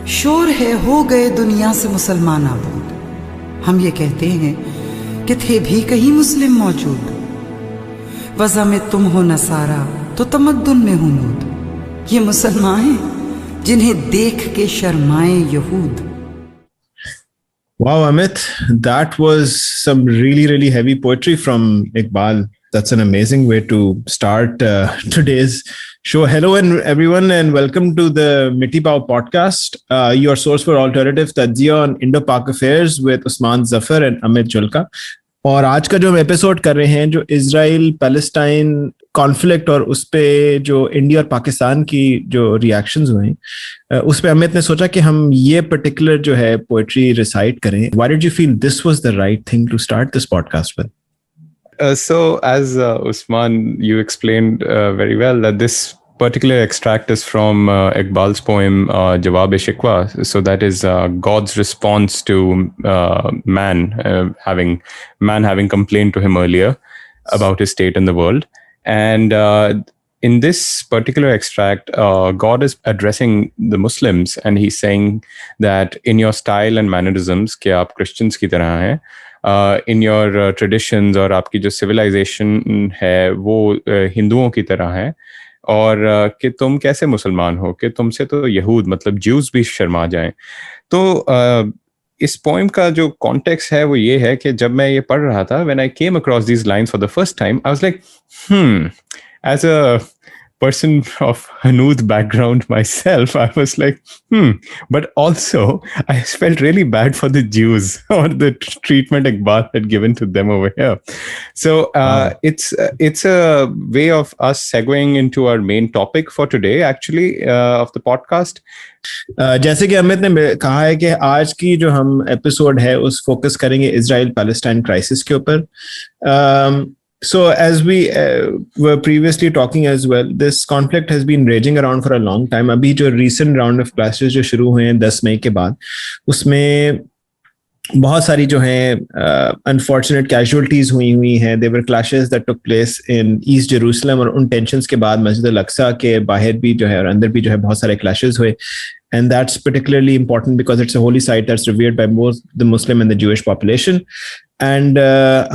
शोर है हो गए दुनिया से मुसलमान आबूद। हम ये कहते हैं कि थे भी कहीं मुस्लिम मौजूद। वज़ा में तुम हो नसारा तो तमद्दुन में हूं मूद। ये मुसलमान हैं जिन्हें देख के शर्माए यहूद। Wow, Amit, that was some really heavy poetry from Iqbal. That's an amazing way to start today's show. Hello, and everyone, and welcome to the Miti Pao podcast, your source for alternative tajziya on Indo-Pak affairs with Usman Zafar and Amit Julka. और आज का जो हम episode कर रहे हैं, जो Israel Palestine conflict और उस पे जो इंडिया और पाकिस्तान की जो रिएक्शंस हुए हैं, उस पे अमित ने सोचा कि हम ये पर्टिकुलर जो है पोएट्री रिसाइट करें. Why did you feel this was the right thing to start this podcast with? So as Usman, you explained very well that this particular extract is from Iqbal's poem Jawab-e-Shikwa. So that is God's response to man having complained to him earlier about his state in the world. And in this particular extract, God is addressing the Muslims, and he's saying that in your style and mannerisms, कि आप Christians की तरह हैं, in your traditions और आपकी जो civilization है वो हिंदुओं की तरह है, और कि तुम कैसे मुसलमान हो कि तुमसे तो यहूद मतलब ज्यूज भी शर्मा जाएं. तो इस पोएम का जो कॉन्टेक्स्ट है वो ये है कि जब मैं ये पढ़ रहा था, when I came across these lines for the first time, I was like as a person of Hanood background myself, I was like, but also I felt really bad for the Jews or the treatment Iqbal had given to them over here. So it's a way of us segueing into our main topic for today, actually, of the podcast. जैसे कि अमित ने कहा है कि आज की जो हम एपिसोड है उस फोकस करेंगे इजराइल पैलेस्टाइन क्राइसिस के ऊपर. So as we were previously talking as well, this conflict has been raging around for a long time. अभी जो recent round of clashes जो शुरू हुए हैं 10 मई के बाद, उसमें बहुत सारी जो हैं unfortunate casualties हुई हैं. There were clashes that took place in East Jerusalem, और उन tensions के बाद मस्जिद अल-अक्सा के बाहर भी जो है और अंदर भी जो है बहुत सारे clashes हुए. And that's particularly important because it's a holy site that's revered by both the Muslim and the Jewish population. And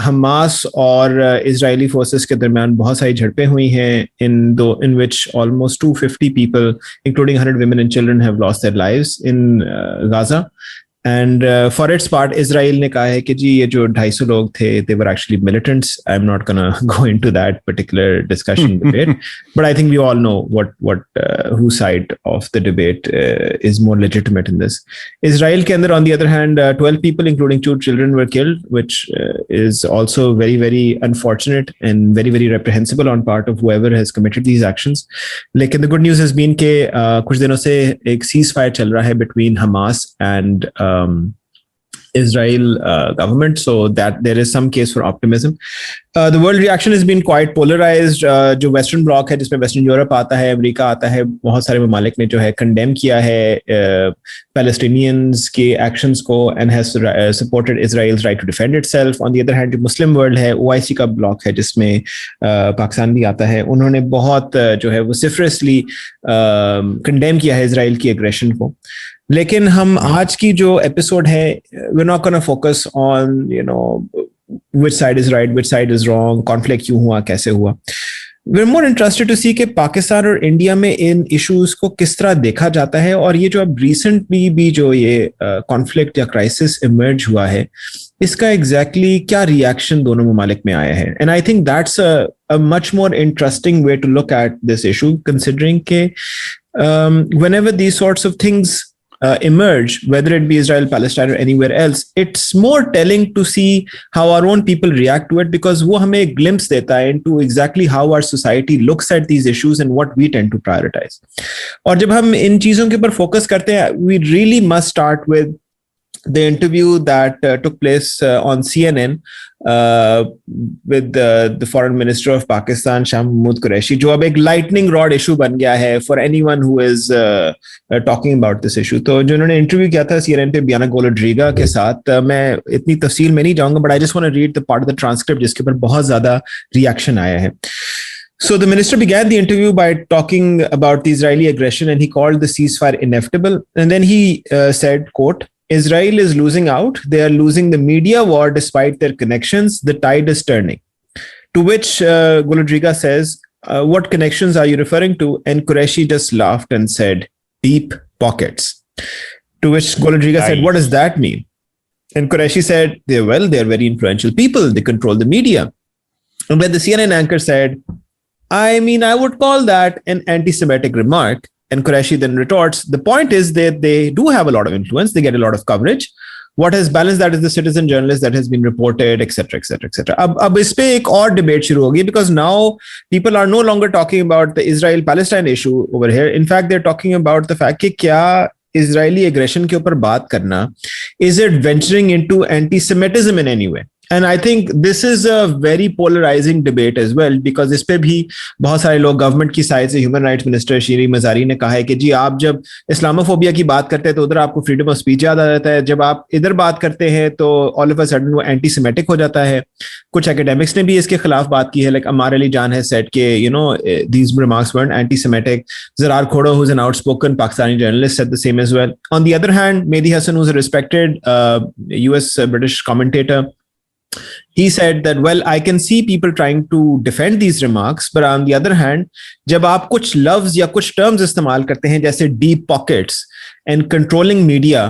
Hamas और Israeli forces के दरमियान बहुत सारी झड़पें हुई हैं in which almost 250 people, including 100 women and children, have lost their lives in Gaza. And for its part, Israel ने कहा है कि जी ये जो 250 लोग थे, they were actually militants. I'm not gonna go into that particular discussion debate, but I think we all know whose side of the debate is more legitimate in this. Israel के अंदर, on the other hand, 12 people, including 2 children, were killed, which is also very unfortunate and very reprehensible on part of whoever has committed these actions. लेकिन the good news has been कि कुछ दिनों से एक ceasefire चल रहा है between Hamas and Israel government, so that there is some case for optimism. The world reaction has been quite polarized. जो western bloc है जिसमें western Europe आता है, अमेरिका आता है, बहुत सारे ममालिक ने जो है condemn किया है Palestinians के actions को and has supported Israel's right to defend itself. On the other hand, जो Muslim world है, OIC का bloc है जिसमें पाकिस्तान भी आता है, उन्होंने बहुत जो है vociferously condemn किया है Israel की aggression को. लेकिन हम आज की जो एपिसोड है, we're not going to focus on which side is right, which side is wrong, conflict क्यों हुआ, कैसे हुआ. We're more interested to see कि पाकिस्तान और इंडिया में इन इश्यूज को किस तरह देखा जाता है, और ये जो अब रिसेंटली भी जो ये कॉन्फ्लिक्ट या क्राइसिस इमर्ज हुआ है, इसका एग्जैक्टली क्या रिएक्शन दोनों ममालिक में आया है. And I think that's a much more interesting way to look at this issue, considering कि whenever these sorts of things emerge, whether it be Israel, Palestine, or anywhere else, it's more telling to see how our own people react to it, because वो हमें एक glimpse देता है into exactly how our society looks at these issues and what we tend to prioritize. और जब हम इन चीजों के ऊपर focus करते हैं, we really must start with the interview that took place on CNN with the foreign minister of Pakistan, Shah Mahmood Qureshi, जो अब एक lightning rod issue बन गया है for anyone who is talking about this issue. तो जो उन्होंने interview किया था CNN पे बियाना गोलोड्रीगा के साथ, मैं इतनी तफसील में नहीं जाऊंगा, but I just want to read the part of the transcript जिसके ऊपर बहुत ज्यादा रिएक्शन आया है. So the minister began the interview by talking about the Israeli aggression, and he called the ceasefire inevitable. And then he said, quote, Israel is losing out. They are losing the media war despite their connections. The tide is turning. To which Golodryga says, what connections are you referring to? And Qureshi just laughed and said, deep pockets. To which Golodryga said, what does that mean? And Qureshi said, they're very influential people. They control the media. And when the CNN anchor said, I mean, I would call that an anti-Semitic remark. And Qureshi then retorts, the point is that they do have a lot of influence. They get a lot of coverage. What has balanced that is the citizen journalist that has been reported, etc., etc., etc. अब इस पे एक और debate शुरू होगी, because now people are no longer talking about the Israel-Palestine issue over here. In fact, they're talking about the fact कि क्या Israeli aggression के ऊपर बात करना, is it venturing into anti-Semitism in any way? And I think this is a very polarizing debate as well, because इस पे भी बहुत सारे लोग गवर्नमेंट की साइड से, ह्यूमन राइट्स मिनिस्टर शीरी मजारी ने कहा है कि जी आप जब इस्लामोफोबिया की बात करते हैं तो उधर आपको फ्रीडम ऑफ स्पीच याद आ जाता है, जब आप इधर बात करते हैं तो ऑल ऑफ अ सडन वो एंटी सेमेटिक हो जाता है. कुछ एकेडमिक्स ने भी इसके खिलाफ बात की है, लाइक अमार अली जान हैज सेड कि you know these remarks weren't anti-Semitic. Zarar Khodo, who's an outspoken Pakistani journalist, said the same as well. On the other hand, Mehdi Hasan, who's a respected US British commentator, he said that, well, I can see people trying to defend these remarks, but on the other hand, जब आप कुछ लफ्ज या कुछ terms इस्तेमाल करते हैं जैसे deep pockets and controlling media,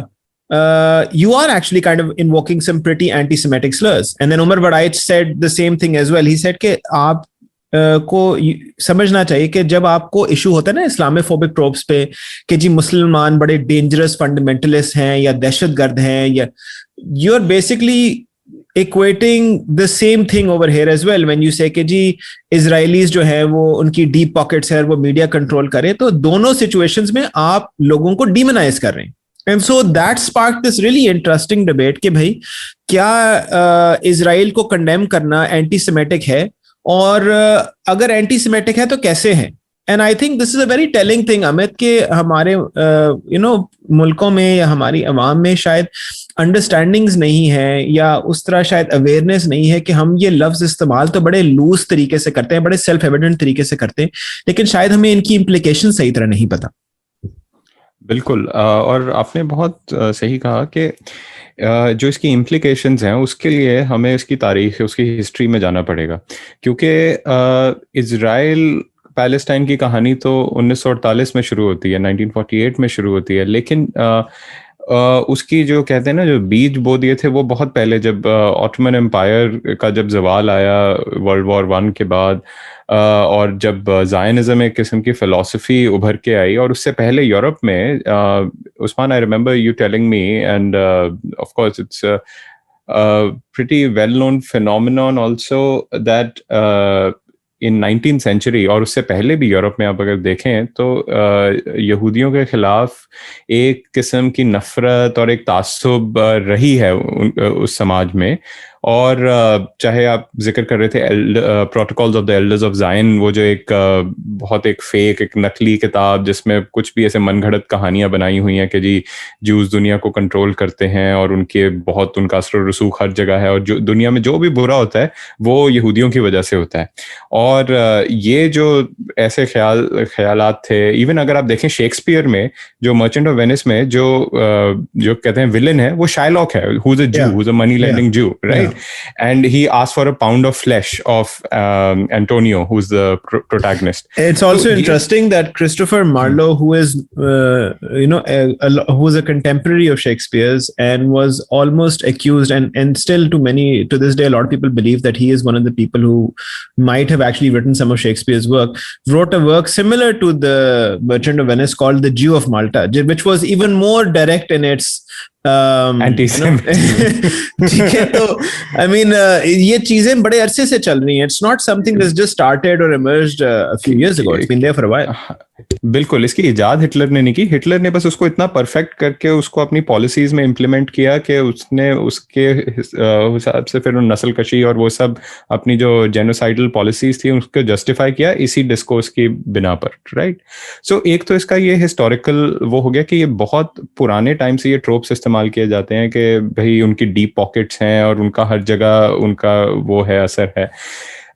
you are actually kind of invoking some pretty anti-Semitic slurs. And then Umar Badaich said the same thing as well. He said कि आप को समझना चाहिए कि जब आपको इशू होता है ना इस्लामोफोबिक ट्रोप्स पे कि जी मुसलमान बड़े डेंजरस फंडामेंटलिस्ट हैं या दहशतगर्द हैं, या you are basically equating the same thing over here as well when you say कि जी Israelis जो है वो उनकी deep pockets है और वो मीडिया कंट्रोल करे, तो दोनों situations में आप लोगों को demonize कर रहे हैं. And so that sparked this really interesting debate कि भाई क्या इजराइल को कंडेम करना एंटी सेमेटिक है, और अगर एंटी सेमेटिक है तो कैसे है. And I think this is a very telling thing, Amit, कि हमारे मुल्कों में या हमारी अवाम में शायद अंडरस्टैंडिंग्स नहीं है या उस तरह शायद अवेयरनेस नहीं है कि हम ये लफ्ज इस्तेमाल तो बड़े लूज तरीके से करते हैं, बड़े सेल्फ एविडेंट तरीके से करते हैं, लेकिन शायद हमें इनकी इम्प्लीकेशन सही तरह नहीं पता. बिल्कुल, और आपने बहुत सही कहा कि जो इसकी इम्प्लीकेशंस हैं उसके लिए हमें इसकी तारीख, उसकी हिस्ट्री में जाना पड़ेगा, क्योंकि इजराइल पैलेस्टाइन की कहानी तो 1948 में शुरू होती है, 1948 में शुरू होती है, लेकिन उसकी जो कहते हैं ना जो बीज बो दिए थे वो बहुत पहले, जब ऑटोमन एम्पायर का जब जवाल आया वर्ल्ड वॉर 1 के बाद, और जब जायनिज्म एक किस्म की फिलॉसफी उभर के आई, और उससे पहले यूरोप में, Usman, I remember you telling me, and of course it's pretty well known phenomenon also that in 19th century और उससे पहले भी यूरोप में आप अगर देखें तो यहूदियों के खिलाफ एक किस्म की नफरत और एक तासुब रही है उस समाज में. और चाहे आप जिक्र कर रहे थे protocols of the elders of जायन, वो जो एक बहुत एक फेक, एक नकली किताब जिसमें कुछ भी ऐसे मनगढ़ंत कहानियां बनाई हुई हैं कि जी जूस दुनिया को कंट्रोल करते हैं और उनका असर रसूख हर जगह है, और जो दुनिया में जो भी बुरा होता है वो यहूदियों की वजह से होता है. और ये जो ऐसे ख्यालात थे, इवन अगर आप देखें शेक्सपियर में जो मर्चेंट ऑफ वेनिस में जो कहते हैं विलन है वो शाइलॉक है, हु इज अ जू, who is a money lending जू, right? And he asked for a pound of flesh of Antonio, who's the protagonist. It's also interesting that Christopher Marlowe, who is who was a contemporary of Shakespeare's and was almost accused, and still to this day a lot of people believe that he is one of the people who might have actually written some of Shakespeare's work, wrote a work similar to the Merchant of Venice called The Jew of Malta, which was even more direct in its ठीक है. तो I mean ये चीजें बड़े अरसे से चल रही हैं. It's not something that's just started or emerged a few years ago. It's been there for a while. बिल्कुल, इसकी इजाद हिटलर ने नहीं की. हिटलर ने बस उसको इतना परफेक्ट करके उसको अपनी पॉलिसीज में इम्प्लीमेंट किया कि उसने उसके हिसाब से फिर नस्ल कशी और वो सब अपनी जो जेनोसाइडल पॉलिसीज थी उसको जस्टिफाई किया इसी डिस्कोर्स की बिना पर, राइट? सो एक तो इसका ये हिस्टोरिकल वो हो गया कि ये बहुत पुराने टाइम से ये ट्रोप्स इस्तेमाल किए जाते हैं कि भाई उनकी डीप पॉकेट्स हैं और उनका हर जगह उनका वो है, असर है.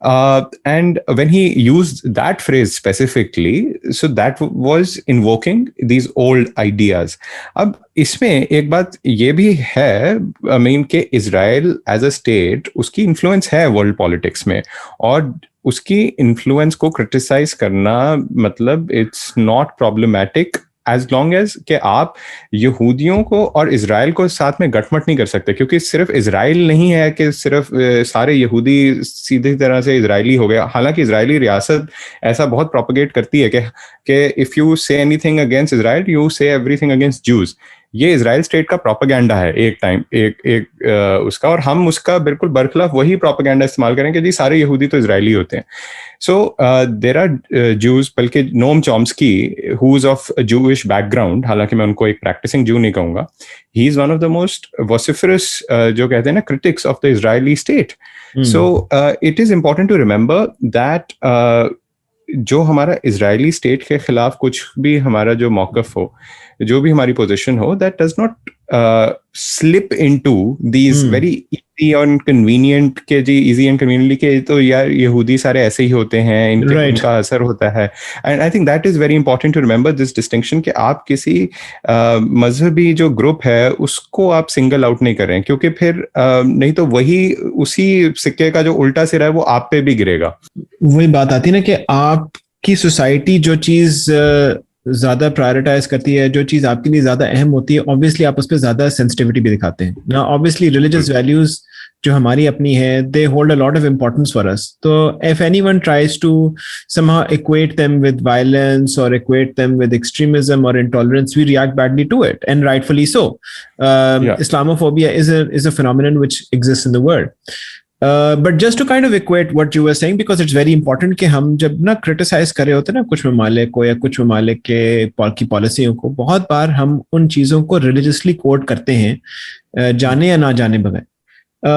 And when he used that phrase specifically, so that was invoking these old ideas. अब इसमें एक बात ये भी है, I mean, कि इजराइल एज अ स्टेट उसकी इन्फ्लुएंस है वर्ल्ड पॉलिटिक्स में, और उसकी इन्फ्लुएंस को क्रिटिसाइज करना मतलब it's not problematic as long as कि आप यहूदियों को और इजराइल को साथ में गठमट नहीं कर सकते, क्योंकि सिर्फ इजराइल नहीं है कि सिर्फ सारे यहूदी सीधी तरह से इजरायली हो गया। हालांकि इजरायली रियासत ऐसा बहुत प्रोपेगेट करती है कि if you say anything against Israel you से एवरीथिंग अगेंस्ट ज्यूज। ये इजराइल स्टेट का प्रोपेगेंडा है एक टाइम उसका, और हम उसका बिल्कुल बरखिलाफ वही प्रोपेगेंडा इस्तेमाल करें कि जी सारे यहूदी तो इजरायली होते हैं। सो देयर आर ज्यूज, बल्कि Noam Chomsky who is of Jewish background, हालांकि मैं उनको एक प्रैक्टिसिंग जू नहीं कहूंगा, he is one of the most vociferous जो कहते हैं ना critics of the Israeli state. So it is important to remember that जो हमारा इजरायली स्टेट के खिलाफ कुछ भी हमारा जो मौकफ हो, जो भी हमारी पोजीशन हो, that does not slip into these very easy and convenient के जी इजी एंड कन्वीनियंटली के तो यार यहूदी सारे ऐसे ही होते हैं, इनका असर होता है। And I think that is very important to remember this distinction कि आप किसी मजहबी जो ग्रुप है उसको आप सिंगल आउट नहीं कर रहे हैं, क्योंकि फिर नहीं तो वही उसी सिक्के का जो उल्टा सिरा है वो आप पे भी गिरेगा। वही बात आती है ना कि आपकी सोसाइटी जो चीज ज्यादा प्रायोरिटाइज करती है, जो चीज आपके लिए ज्यादा अहम होती है, ऑब्वियसली आप उस पर ज्यादा सेंसिटिविटी भी दिखाते हैं ना। ऑब्वियसली रिलीजियस वैल्यूज जो हमारी अपनी है, they hold a lot of importance for us. तो if anyone tries to somehow equate them with violence or equate them with extremism or intolerance, we react badly to it, and rightfully so. Islamophobia is a phenomenon which exists in the world. But just to kind of equate what you were saying, because it's very important कि हम जब ना criticize कर रहे होते हैं ना कुछ ममालिक को या कुछ ममालिक की पॉलिसियों को, बहुत बार हम उन चीज़ों को religiously quote करते हैं जाने या ना जाने बगैर।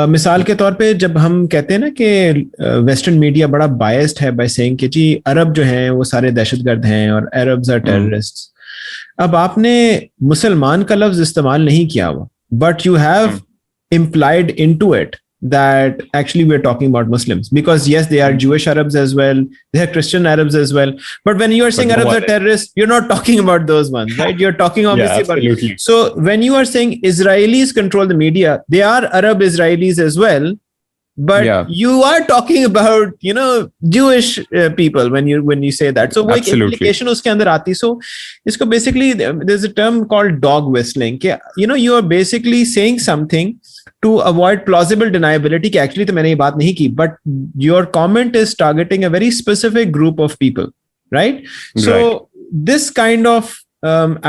मिसाल के तौर पे जब हम कहते हैं ना कि वेस्टर्न मीडिया बड़ा बायस्ड है बाय सेइंग कि जी अरब जो हैं वो सारे दहशतगर्द हैं और अरब्स आर टेररिस्ट्स। अब आपने मुसलमान का लफ्ज इस्तेमाल नहीं किया हुआ, but you have implied into it that actually we're talking about Muslims, because yes, they are Jewish Arabs as well, they are Christian Arabs as well, but when you are saying Arabs are terrorists, you're not talking about those ones, right? You're talking obviously about, so when you are saying Israelis control the media, they are Arab Israelis as well, but you are talking about, you know, Jewish people when you say that. So what implication uske andar aati? So isko basically there's a term called dog whistling, you know, you are basically saying something to avoid plausible deniability कि actually तो मैंने ये बात नहीं की, but your comment is targeting a very specific group of people, right? So this kind of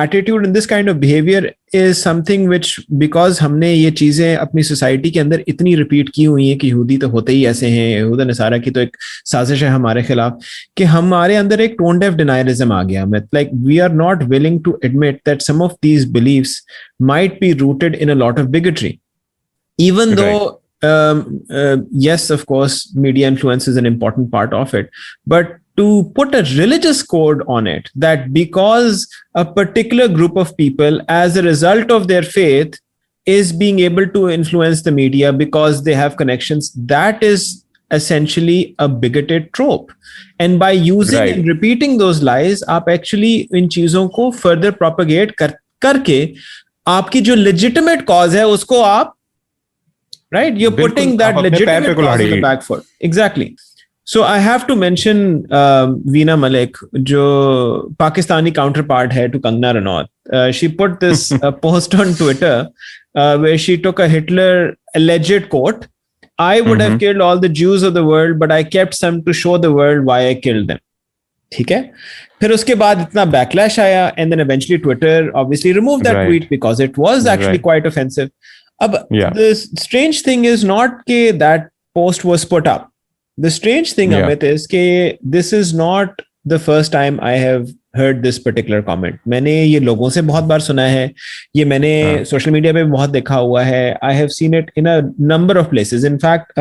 attitude and this kind of behavior is something which, because हमने ये चीजें अपनी सोसाइटी के अंदर इतनी रिपीट की हुई हैं कि यहूदी तो होते ही ऐसे हैं, यहूदा नसारा की तो एक साजिश है हमारे खिलाफ, कि हमारे अंदर एक टोन डेफ डिनायलिज्म आ गया। Like we are not willing to admit that some of these beliefs might be rooted in a lot of bigotry. Even though, yes, of course, media influence is an important part of it, but to put a religious code on it, that because a particular group of people, as a result of their faith, is being able to influence the media because they have connections, that is essentially a bigoted trope. And by using and repeating those lies, आप actually इन चीजों को further propagate करके आपकी जो legitimate cause है उसको आप, right, you're putting that legitimate cause in the back foot. Exactly. So I have to mention Veena Malik, jo Pakistani counterpart hai to Kangana Ranaut. She put this post on Twitter where she took a Hitler alleged quote, "I would have killed all the Jews of the world, but I kept some to show the world why I killed them." ठीक है, फिर उसके बाद इतना backlash आया, and then eventually Twitter obviously removed that tweet because it was actually quite offensive. The strange thing is not that post was put up. The strange thing, Amit, is this is not the first time I have heard this particular comment. मैंने ये लोगों से बहुत बार सुना है, ये मैंने social media पे बहुत देखा हुआ है. I have seen it in a number of places. In fact,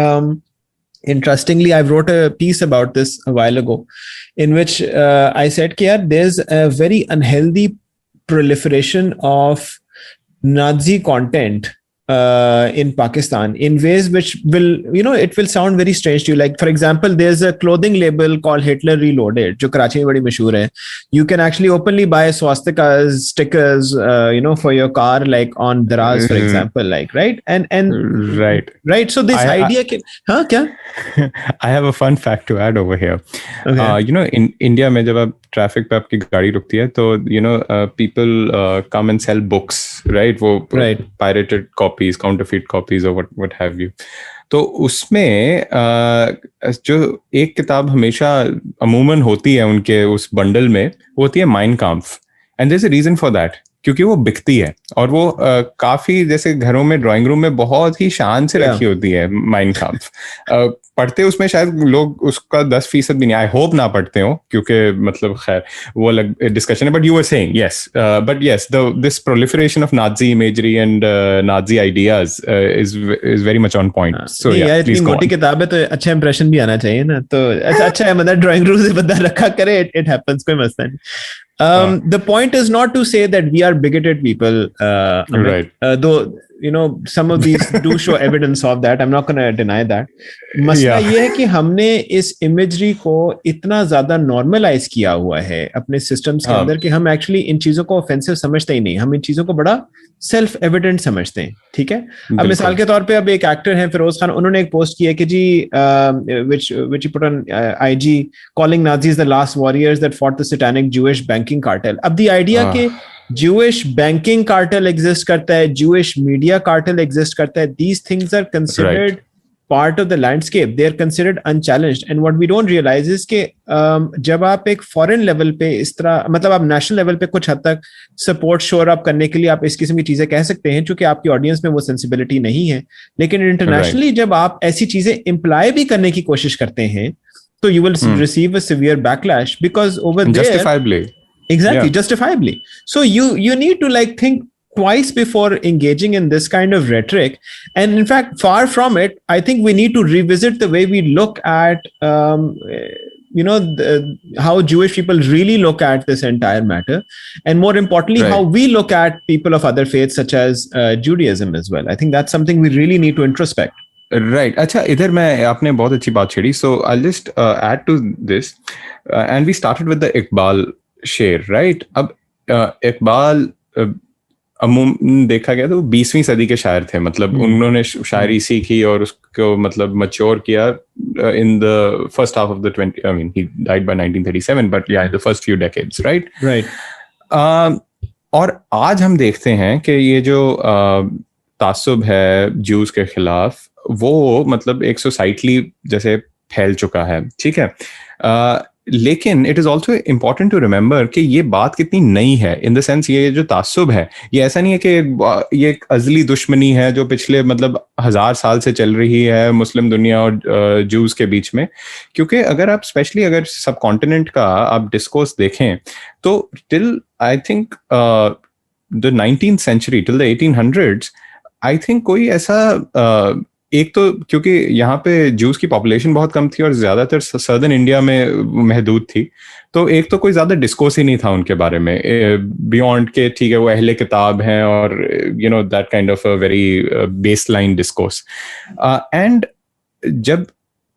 interestingly, I wrote a piece about this a while ago, in which I said that there's a very unhealthy proliferation of Nazi content in Pakistan in ways which will, it will sound very strange to you. Like, for example, there's a clothing label called Hitler Reloaded, जो कराची में बड़ी मशहूर है. You can actually openly buy swastikas, stickers, for your car, like on Daraz, for example, like, right? And right. So this idea can, kya? I have a fun fact to add over here. Okay. In India में जब आप traffic पे आपकी गाड़ी रुकती है तो people come and sell books, right? वो pirated copies, counterfeit copies or what have you. तो उसमें जो एक किताब हमेशा अमूमन होती है उनके उस बंडल में, वो होती है Mein Kampf. And there is a reason for that, क्योंकि वो बिकती है और वो काफी जैसे घरों में ड्राइंग रूम में बहुत ही शान से रखी होती है माइन काम्फ. पढ़ते उसमें शायद लोग उसका 10% भी नहीं, आई होप ना पढ़ते हो, क्योंकि मतलब खैर वो अलग डिस्कशन है. But you were saying yes, but yes, this proliferation of Nazi imagery and Nazi ideas is very much on point. So यार इतनी मोटी किताब है तो अच्छा इंप्रेशन भी आना चाहिए ना, तो अच्छा है, मतलब ड्राइंग रूम से बंदा रखा करे, इट हैपेंस, कोई मसला नहीं. The point is not to say that we are bigoted people, right? Though some of these do show evidence of that. I'm not going to deny that. मसला ये है कि हमने इस imagery को इतना ज्यादा normalize किया हुआ है अपने systems के अंदर कि हम actually इन चीजों को offensive समझते ही नहीं. हम इन चीजों को बड़ा self evident समझते हैं. ठीक है. अब मिसाल के तौर पे अब एक एक्टर हैं फिरोज खान, उन्होंने एक पोस्ट की है कि जी which he put on IG calling Nazis the last warriors that fought the satanic Jewish banking cartel. अब the idea के Jewish banking cartel exist करता है, Jewish media cartel exist करता है, these things are considered part of the landscape. They are considered unchallenged. And what we don't realize is कि जब आप एक foreign level पे इस तरह, मतलब आप national level पे कुछ हद तक support shore up करने के लिए आप इस किस्म की चीजें कह सकते हैं, चूंकि आपकी audience में वो sensibility नहीं है. लेकिन internationally जब आप ऐसी चीजें imply भी करने की कोशिश करते हैं, तो you will receive a severe backlash because over there. Justifiably. Exactly, justifiably. So you need to like think twice before engaging in this kind of rhetoric. And in fact, far from it, I think we need to revisit the way we look at, how Jewish people really look at this entire matter. And more importantly, how we look at people of other faiths, such as Judaism as well. I think that's something we really need to introspect. Right. अच्छा, इधर मैं आपने बहुत अच्छी बात छेड़ी. So I'll just add to this. And we started with the Iqbal शेर, right? अब इकबाल अमूमन देखा गया तो 20वीं सदी के शायर थे, मतलब उन्होंने शायरी सीखी और उसको मतलब मैच्योर किया in the first half of the 20, I mean he died by 1937, but yeah, in the first few decades, right? और आज हम देखते हैं कि ये जो तासुब है ज्यूज के खिलाफ, वो मतलब एक सोसाइटली जैसे फैल चुका है, ठीक है. लेकिन it is also important to remember कि ये बात कितनी नई है, इन द सेंस ये जो तासुब है, ये ऐसा नहीं है कि ये एक अजली दुश्मनी है जो पिछले मतलब 1000 साल से चल रही है मुस्लिम दुनिया और जूस के बीच में. क्योंकि अगर आप स्पेशली अगर सब कॉन्टिनेंट का आप डिस्कोर्स देखें तो till I think the 19th century, till the 1800s, I think कोई ऐसा एक तो क्योंकि यहाँ पे जूस की पॉपुलेशन बहुत कम थी और ज्यादातर सदर्न इंडिया में महदूद थी, तो एक तो कोई ज्यादा डिस्कोर्स ही नहीं था उनके बारे में बियॉन्ड के, ठीक है वो अहले किताब हैं और that kind of a very baseline discourse. And जब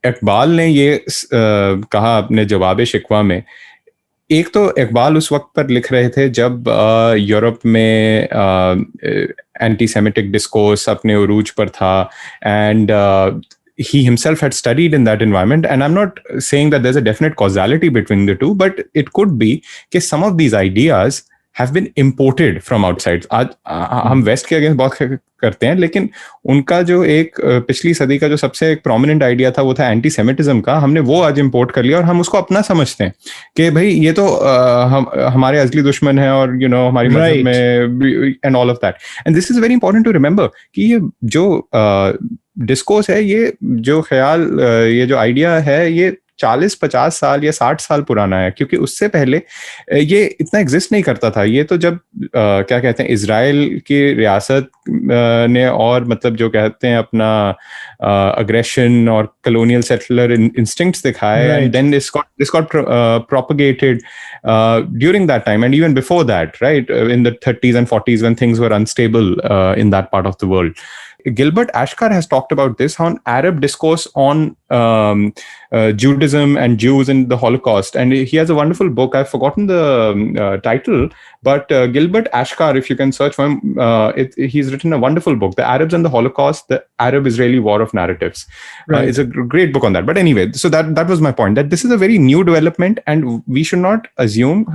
इकबाल ने ये कहा अपने जवाब शिकवा में, एक तो इकबाल उस वक्त पर लिख रहे थे जब यूरोप में एंटी सेमिटिक डिस्कोर्स अपने उरूज पर था, and he himself had studied in that environment. And I'm not saying that there's a definite causality between the two, but it could be that some of these ideas have been imported from outside. आज हम waste के against बहुत करते हैं, लेकिन उनका जो एक पिछली सदी का जो सबसे एक प्रोमिनेंट आइडिया था वो था एंटी सेमिटिज्म का, हमने वो आज इंपोर्ट कर लिया और हम उसको अपना समझते हैं कि भाई ये तो हमारे असली दुश्मन है और हमारी मजहब में and all of that. And this is very important to remember कि ये जो डिस्कोर्स है, ये जो ख्याल, ये जो आइडिया है, ये 40-50 साल या 60 साल पुराना है, क्योंकि उससे पहले ये इतना एग्जिस्ट नहीं करता था। ये तो जब क्या कहते हैं, इजराइल की रियासत ने और मतलब जो कहते हैं अपना अग्रेशन और कलोनियल सेटलर इंस्टिंक्ट्स दिखाए, and then this got propagated during that time and even before that, right, in the 30s and 40s when things were unstable in that part of the world. Gilbert Ashkar has talked about this on Arab discourse on Judaism and Jews in the Holocaust, and he has a wonderful book. I've forgotten the title, but Gilbert Ashkar, if you can search for him, he's written a wonderful book, The Arabs and the Holocaust, The Arab-Israeli War of Narratives. Right. It's a great book on that. But anyway, so that was my point, that this is a very new development and we should not assume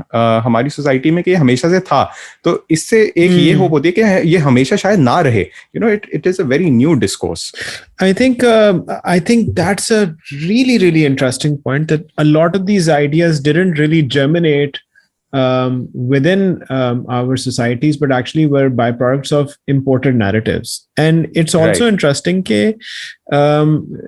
हमारी society में कि ये हमेशा से था, तो इससे एक ये होप होती है कि ये हमेशा शायद ना रहे. You know, it is a very new discourse. I think that's a really interesting point, that a lot of these ideas didn't really germinate within our societies, but actually were byproducts of imported narratives. And it's also interesting that,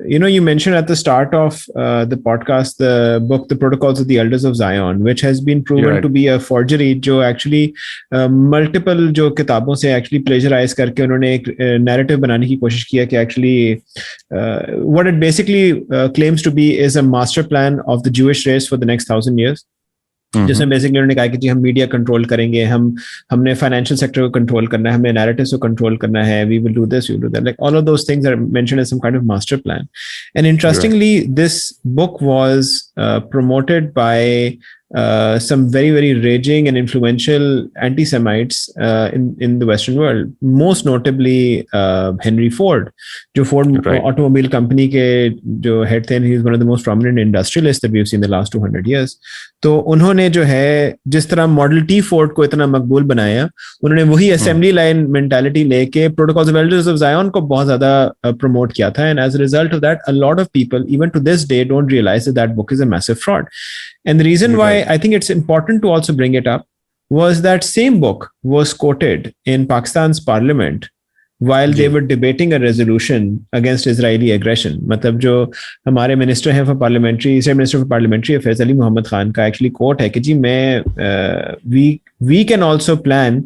you mentioned at the start of the podcast, the book, The Protocols of the Elders of Zion, which has been proven to be a forgery, जो actually multiple जो किताबों से actually plagiarize करके उन्होंने एक narrative बनाने की कोशिश किया कि actually what it basically claims to be is a master plan of the Jewish race for the next 1,000 years. जिसमें बेसिकली उन्होंने कहा कि जी हम मीडिया कंट्रोल करेंगे, हमने फाइनेंशियल सेक्टर को कंट्रोल करना है, हमने नैरेटिव्स को कंट्रोल करना है, we will do this, we will do that, like all of those things are mentioned as some kind of master plan. And interestingly this book was promoted by some very raging and influential anti-Semites in the Western world, most notably Henry Ford, जो Ford automobile company के जो head थे, he is one of the most prominent industrialists that we've seen in the last 200 years. तो उन्होंने जो है जिस तरह मॉडल टी फोर्ड को इतना मकबूल बनाया, उन्होंने वही असेंबली लाइन मेंटालिटी लेके protocols of elders of Zion को बहुत ज्यादा प्रमोट किया था. And as a result of that a lot of people even to this day don't realise that book is a massive fraud. And the reason why I think it's important to also bring it up was that same book was quoted in Pakistan's parliament while they were debating a resolution against Israeli aggression. मतलब जो हमारे minister हैं for state minister for parliamentary affairs Ali Mohammad Khan का actually coat है कि जी मैं we can also plan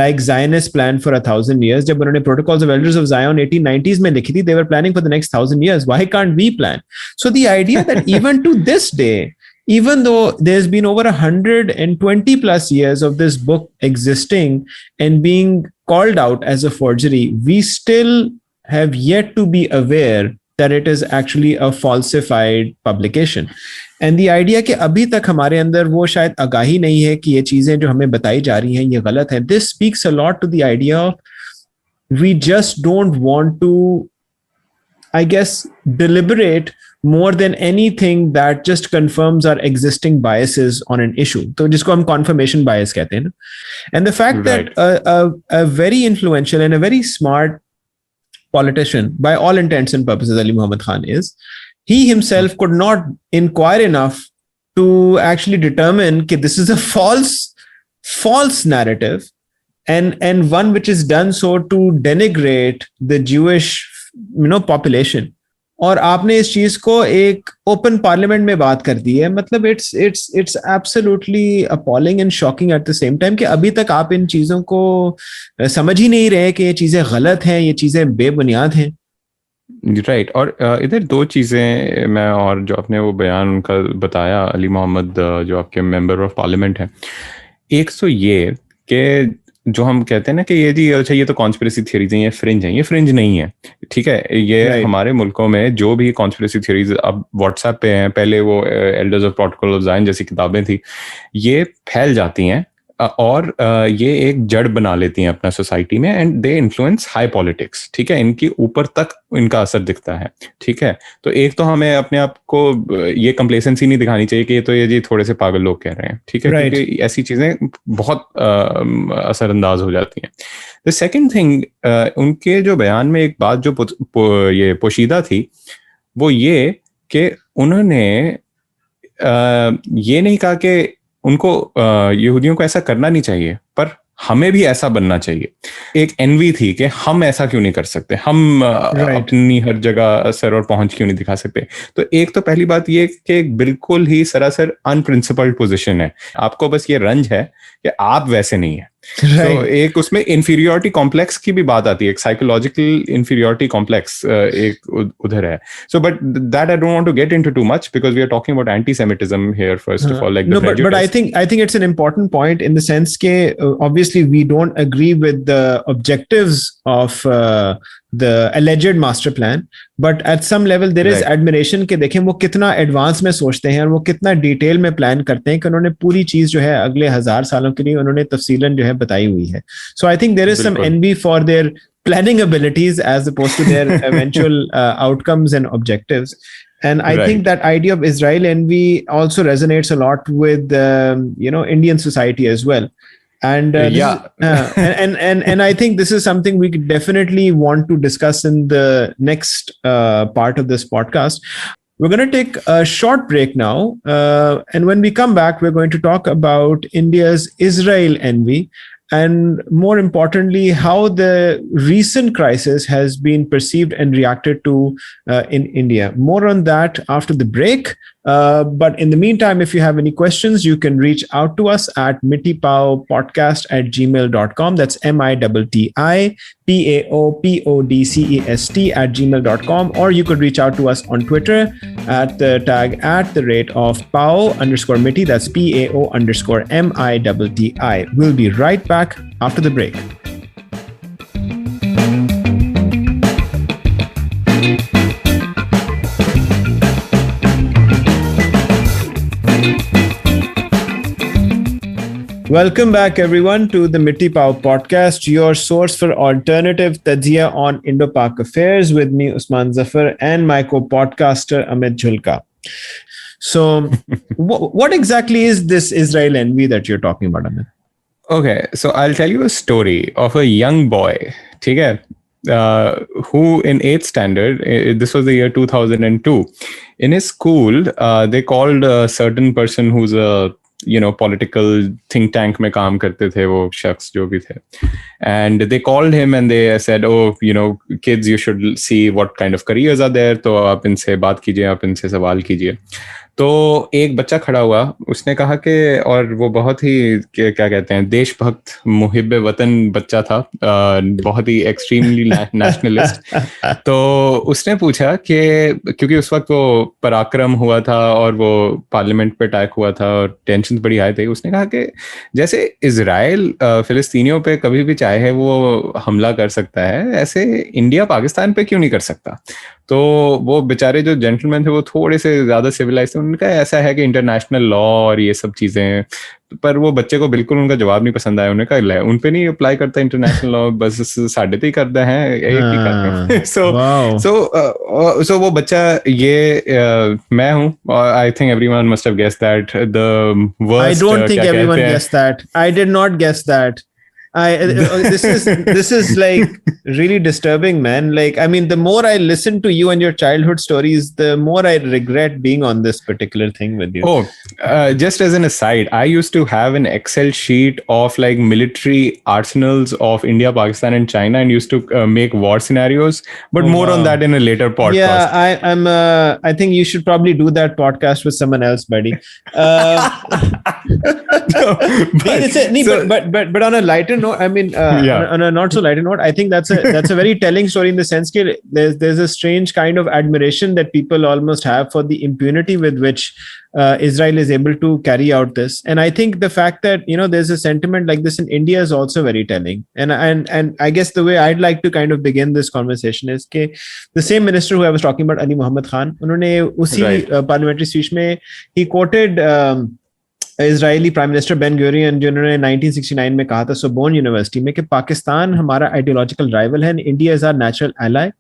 like Zionists planned for 1,000 years. जब उन्होंने Protocols of Elders of Zion 1890s में लिखी थी, they were planning for the next 1,000 years. Why can't we plan? So the idea that even to this day, even though there's been over 120 plus years of this book existing and being called out as a forgery, we still have yet to be aware that it is actually a falsified publication. And the idea कि अभी तक हमारे अंदर वो शायद आगाही नहीं है कि ये चीजें जो हमें बताई जा रही हैं ये गलत है. This speaks a lot to the idea of we just don't want to, I guess, deliberate more than anything that just confirms our existing biases on an issue. तो जिसको हम confirmation bias कहते हैं ना. And the fact that a very influential and a very smart politician, by all intents and purposes, Ali Muhammad Khan is, he himself could not inquire enough to actually determine that this is a false narrative and one which is done so to denigrate the Jewish population. और आपने इस चीज को एक open parliament में बात कर दी है. मतलब it's absolutely appalling and shocking eight the same time कि अभी तक आप इन चीजों को समझ ही नहीं रहे कि ये चीजें गलत हैं, ये चीजें बेबुनियाद हैं. राइट. और इधर दो चीजें मैं, और जो आपने वो बयान उनका बताया अली मोहम्मद जो आपके मेंबर ऑफ पार्लियामेंट हैं, एक तो ये कि जो हम कहते हैं ना कि ये जी अच्छा ये तो कॉन्स्पिरेसी थ्योरीज हैं, ये फ्रिंज हैं, ये फ्रिंज नहीं है. ठीक है, ये हमारे मुल्कों में जो भी कॉन्स्पिरेसी थ्योरीज अब व्हाट्सएप पे हैं, पहले वो elders of protocol of Zion जैसी किताबें थी, ये फैल जाती हैं और ये एक जड़ बना लेती हैं अपना सोसाइटी में, and they influence high politics. ठीक है, इनकी ऊपर तक इनका असर दिखता है. ठीक है, तो एक तो हमें अपने आप को ये कंप्लेसेंसी नहीं दिखानी चाहिए कि ये जी थोड़े से पागल लोग कह रहे हैं. ठीक है, क्योंकि ऐसी चीजें बहुत असरअंदाज हो जाती हैं. द सेकेंड थिंग, उनके जो बयान में एक बात जो ये पोशीदा थी वो ये कि उन्होंने ये नहीं कहा कि उनको यहूदियों को ऐसा करना नहीं चाहिए, पर हमें भी ऐसा बनना चाहिए। एक एनवी थी कि हम ऐसा क्यों नहीं कर सकते, हम अपनी हर जगह सर और पहुंच क्यों नहीं दिखा सकते। तो एक तो पहली बात ये कि बिल्कुल ही सरासर अनप्रिंसिपल्ड पोजीशन है, आपको बस ये रंज है कि आप वैसे नहीं है। तो एक उसमें इंफीरियोरिटी कॉम्प्लेक्स की भी बात आती है, एक साइकोलॉजिकल इंफीरियोरिटी कॉम्प्लेक्स एक उधर है। So but that I don't want to get into too much because we are talking about antisemitism here first of all, like no, but I think it's an important point in the sense that obviously we don't agree with the objectives of the alleged master plan, but at some level there is admiration कि देखें वो कितना advance में सोचते हैं और वो कितना डिटेल में प्लान करते हैं कि उन्होंने पूरी चीज जो है अगले 1000 सालों के लिए उन्होंने तफसीलन जो है बताई हुई है। So I think there is some envy for their planning abilities as opposed to their eventual outcomes and objectives. And I think that idea of Israel envy also resonates a lot with Indian society as well. And and I think this is something we could definitely want to discuss in the next part of this podcast. We're going to take a short break now, and when we come back, we're going to talk about India's Israel envy, and more importantly, how the recent crisis has been perceived and reacted to in India. More on that after the break. But in the meantime, if you have any questions, you can reach out to us at mittipaopodcast@gmail.com. That's MITTIPAOPODCEST@gmail.com. Or you could reach out to us on Twitter at the tag @Pao_Mitti. That's PAO_MITTI. We'll be right back after the break. Welcome back, everyone, to the Mitti Pao podcast, your source for alternative tajziya on Indo-Pak affairs, with me, Usman Zafar, and my co-podcaster, Amit Jhulka. So, what exactly is this Israel envy that you're talking about, Amit? Okay, so I'll tell you a story of a young boy, who in 8th standard, this was the year 2002, in his school, they called a certain person who's a political think tank में काम करते थे वो शख्स जो भी थे, and they called him and they said, kids, you should see what kind of careers are there, तो आप इनसे बात कीजिए, आप इनसे सवाल कीजिए। तो एक बच्चा खड़ा हुआ, उसने कहा कि, और वो बहुत ही क्या कहते हैं, देशभक्त मुहिब वतन बच्चा था, बहुत ही एक्सट्रीमली नेशनलिस्ट। तो उसने पूछा कि क्योंकि उस वक्त वो पराक्रम हुआ था और वो पार्लियामेंट पे अटैक हुआ था और टेंशन बड़ी हाई थी, उसने कहा कि जैसे इजराइल फिलिस्तीनियों पे कभी भी चाहे वो हमला कर सकता है, ऐसे इंडिया पाकिस्तान पे क्यों नहीं कर सकता। तो वो बेचारे जो जेंटलमैन थे वो थोड़े से ज्यादा सिविलाइज थे, उनका ऐसा है कि इंटरनेशनल लॉ और ये सब चीजें, पर वो बच्चे को बिल्कुल उनका जवाब नहीं पसंद आया। उन्होंने कहा उन पे नहीं अप्लाई करता इंटरनेशनल लॉ, बस साढ़े ही करता है, एक ही करते हैं। सो वो बच्चा ये मैं हूँ, I think everyone must have guessed that the worst. I don't think everyone guessed that, I did not guess that. This is like really disturbing, man. Like, I mean, the more I listen to you and your childhood stories, the more I regret being on this particular thing with you. Just as an aside, I used to have an Excel sheet of like military arsenals of India, Pakistan, and China, and used to make war scenarios. But more on that in a later podcast. Yeah, I think you should probably do that podcast with someone else, buddy. But on a lighter note, I mean, on a not so lighter note, I think that's a very telling story in the sense that there's a strange kind of admiration that people almost have for the impunity with which Israel is able to carry out this. And I think the fact that there's a sentiment like this in India is also very telling. And I guess the way I'd like to kind of begin this conversation is that the same minister who I was talking about, Ali Muhammad Khan, unhone usi parliamentary speech mein he quoted Israeli prime minister Ben Gurion, जिन्होंने 1969 में कहा था सोबोर्न university में कि पाकिस्तान हमारा ideological rival है, India is our natural ally,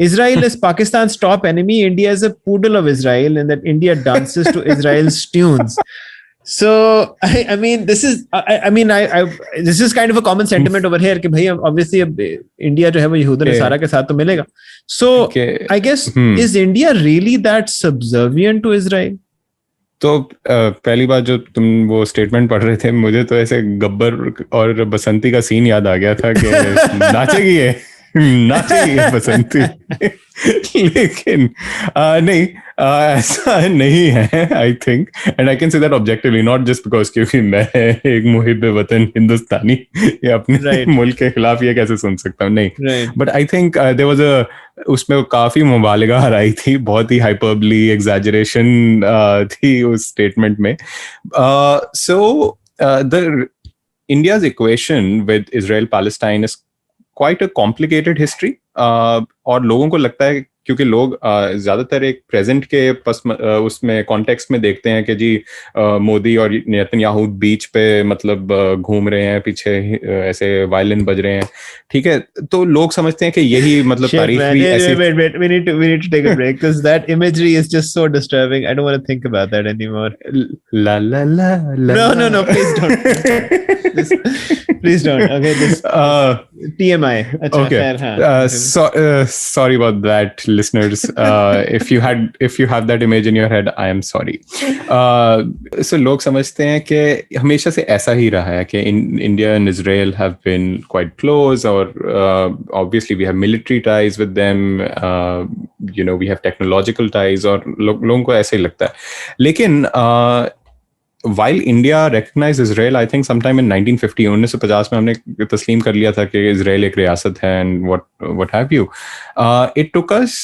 Israel is Pakistan's top enemy, India is a poodle of Israel, and that India dances to Israel's tunes. So I mean, this is kind of a common sentiment over here कि भाई obviously India जो है वो यहूद नसारा के साथ तो मिलेगा. So I guess is India really that subservient to Israel? तो पहली बार जो तुम वो स्टेटमेंट पढ़ रहे थे, मुझे तो ऐसे गब्बर और बसंती का सीन याद आ गया था कि नाचेगी है, नाचेगी है बसंती। लेकिन नहीं, ऐसा नहीं है I think, and I can say that objectively, not just because क्योंकि मैं एक मुहिब वतन हिंदुस्तानी या अपने मुल्क के खिलाफ ये कैसे सुन सकता हूँ, नहीं, but I think there was a, उसमें काफी मुबालगा आई थी, बहुत ही हाइपरबली एग्जैजरेशन थी उस स्टेटमेंट में। So the India's equation with Israel Palestine is quite a complicated history, और लोगों को लगता है, क्योंकि लोग ज्यादातर एक प्रेजेंट के उसमें कॉन्टेक्स्ट में देखते हैं कि जी मोदी और नेतन्याहू बीच पे मतलब घूम रहे हैं, पीछे ऐसे वायलिन बज रहे हैं, ठीक है, तो लोग समझते हैं कि यही मतलब तारीफ भी ऐसी। Wait, we need to take a break because that imagery is just so disturbing. I don't want to think about that anymore. La la la la. No, please don't. Please don't. Okay, this TMI. Okay. Sorry about that, listeners. If you have that image in your head, I am sorry. So लोग समझते हैं कि हमेशा से ऐसा ही रहा है कि India and Israel have been quite close, or obviously we have military ties with them. We have technological ties, और लोगों को ऐसे ही लगता है। लेकिन while India recognized Israel, I think sometime in 1950, 1950 में हमने तस्लीम कर लिया था कि इजराइल एक रियासत है, and what have you. It took us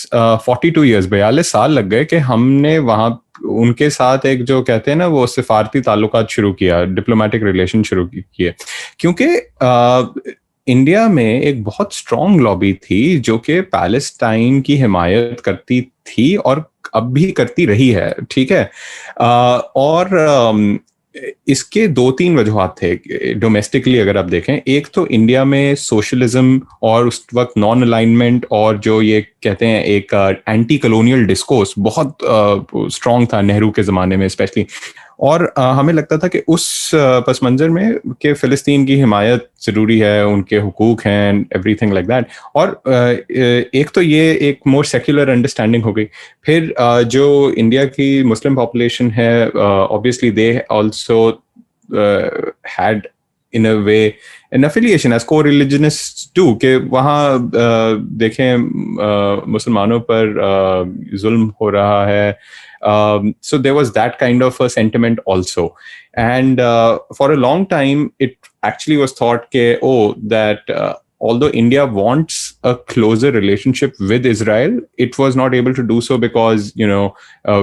42 years, 42 साल लग गए कि हमने वहाँ उनके साथ एक जो कहते हैं ना वो सिफारती ताल्लुकात शुरू किया, डिप्लोमेटिक रिलेशन शुरू किए, क्योंकि इंडिया में एक बहुत स्ट्रॉन्ग लॉबी थी जो कि पैलेस्टाइन की हिमायत करती थी और अब भी करती रही है, ठीक है। और इसके 2-3 वजूहात थे डोमेस्टिकली अगर आप देखें। एक तो इंडिया में सोशलिज्म और उस वक्त नॉन अलाइनमेंट और जो ये कहते हैं एक एंटी कॉलोनियल डिस्कोर्स बहुत स्ट्रॉन्ग था नेहरू के ज़माने में स्पेशली, और हमें लगता था कि उस पस मंजर में कि फ़िलिस्तीन की हिमायत ज़रूरी है, उनके हुकूक हैं एंड एवरीथिंग लाइक दैट। और एक तो ये एक मोर सेक्युलर अंडरस्टैंडिंग हो गई। फिर जो इंडिया की मुस्लिम पॉपुलेशन है, obviously they also had in a way an affiliation as co-religionists too, कि वहाँ देखें मुसलमानों पर जुल्म हो रहा है, so there was that kind of a sentiment also, and for a long time it actually was thought that although India wants a closer relationship with Israel, it was not able to do so because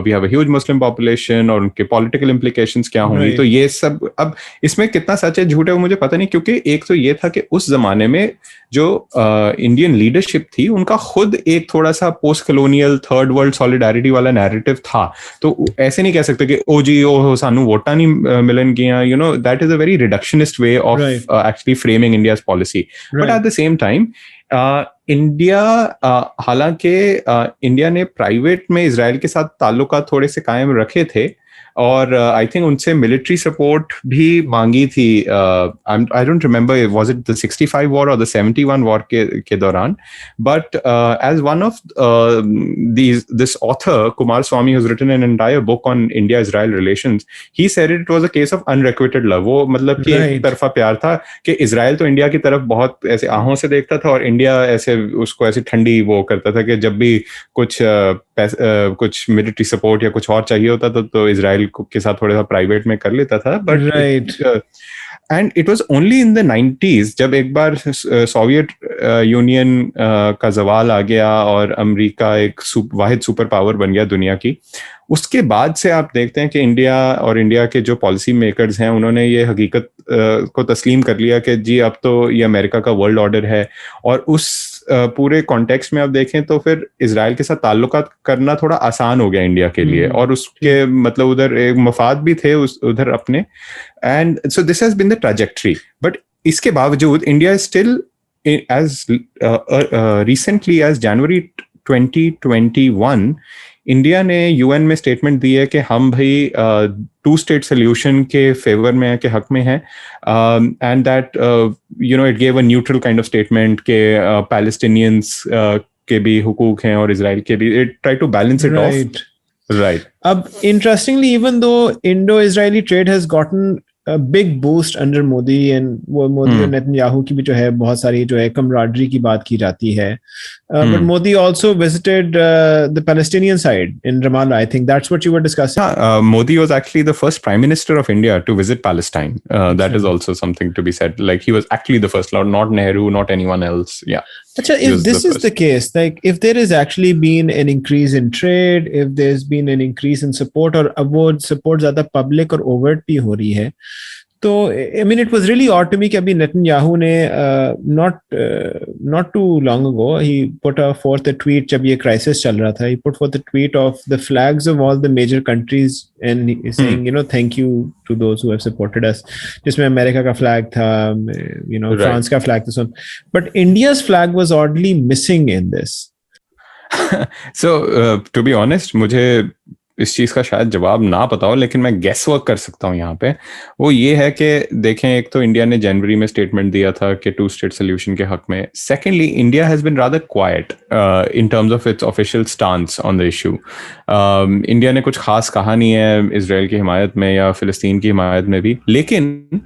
we have a huge Muslim population और उनके political implications क्या होंगी। तो ये सब अब इसमें कितना सच है झूठ है वो मुझे पता नहीं, क्योंकि एक तो ये था कि उस जमाने में जो इंडियन लीडरशिप थी उनका खुद एक थोड़ा सा post colonial third world solidarity वाला नैरेटिव था। तो ऐसे नहीं कह सकते कि ओ सानू वोटा नहीं मिलन गियां, that is a very reductionist way of actually framing India's policy. But at the same time India, हालांकि इंडिया ने प्राइवेट में इजराइल के साथ ताल्लुकात थोड़े से कायम रखे थे और आई थिंक उनसे मिलिट्री सपोर्ट भी मांगी थी। I don't remember was it the 65 war और द 71 वॉर के दौरान, but as one of this author Kumaraswamy has written an entire book on India Israel relations. He said it was a case of unrequited love. वो मतलब कि एक तरफा प्यार था कि इजराइल तो इंडिया की तरफ बहुत ऐसे आहों से देखता था और इंडिया ऐसे उसको ऐसी ठंडी वो करता था कि जब भी कुछ मिलिट्री सपोर्ट या कुछ और चाहिए होता था तो इजराइल के साथ थोड़ा सा प्राइवेट में कर लेता था। But and it was only in the 90s जब एक बार सोवियत यूनियन का जवाल आ गया और अमेरिका एक वाहिद सुपर पावर बन गया दुनिया की, उसके बाद से आप देखते हैं कि इंडिया और इंडिया के जो पॉलिसी मेकर्स हैं उन्होंने ये हकीकत को तस्लीम कर लिया कि जी अब तो ये अमेरिका का वर्ल्ड ऑर्डर है। और उस पूरे कॉन्टेक्स्ट में आप देखें तो फिर इजराइल के साथ ताल्लुकात करना थोड़ा आसान हो गया इंडिया के लिए, और उसके मतलब उधर एक मफाद भी थे उधर अपने। And so this has been the trajectory. But इसके बावजूद India is still as recently as January 2021 India ने यूएन में स्टेटमेंट दी है कि हम भाई 2 स्टेट सोल्यूशन के फेवर में है, के हक में है, and that it gave a neutral kind of statement के पैलेस्टीनियंस के भी हुकूक हैं और इजराइल के भी। It try to balance it off. Right. Interestingly, even though Indo-Israeli trade has gotten a big boost under Modi, and वो मोदी और नेतन्याहू की भी जो है बहुत सारी जो है camaraderie की बात की जाती है, but Modi also visited the Palestinian side in Ramallah. I think that's what you were discussing. Modi was actually the first prime minister of India to visit Palestine. That is also something to be said. Like, he was actually the first, not Nehru, not anyone else. Yeah. Achha, if this is the case, like if there has actually been an increase in trade, if there's been an increase in support, or award support ज़्यादा public और overt भी हो रही है, तो I mean it was really odd to me कि अभी Netanyahu ने not too long ago he put forth a tweet जब ये crisis चल रहा था, he put forth a tweet of the flags of all the major countries and saying, you know, thank you to those who have supported us, जिसमें America का flag था, you know, France का flag था, so but India's flag was oddly missing in this. So to be honest, मुझे इस चीज का शायद जवाब ना पता हो, लेकिन मैं गेस वर्क कर सकता हूँ यहाँ पे। वो ये है कि देखें, एक तो इंडिया ने जनवरी में स्टेटमेंट दिया था कि 2 स्टेट सोल्यूशन के हक में। Secondly, India has been rather quite in terms of its official stance on the issue. India ने कुछ खास कहा नहीं है इजराइल की हिमायत में या फिलिस्तीन की हिमायत में भी, लेकिन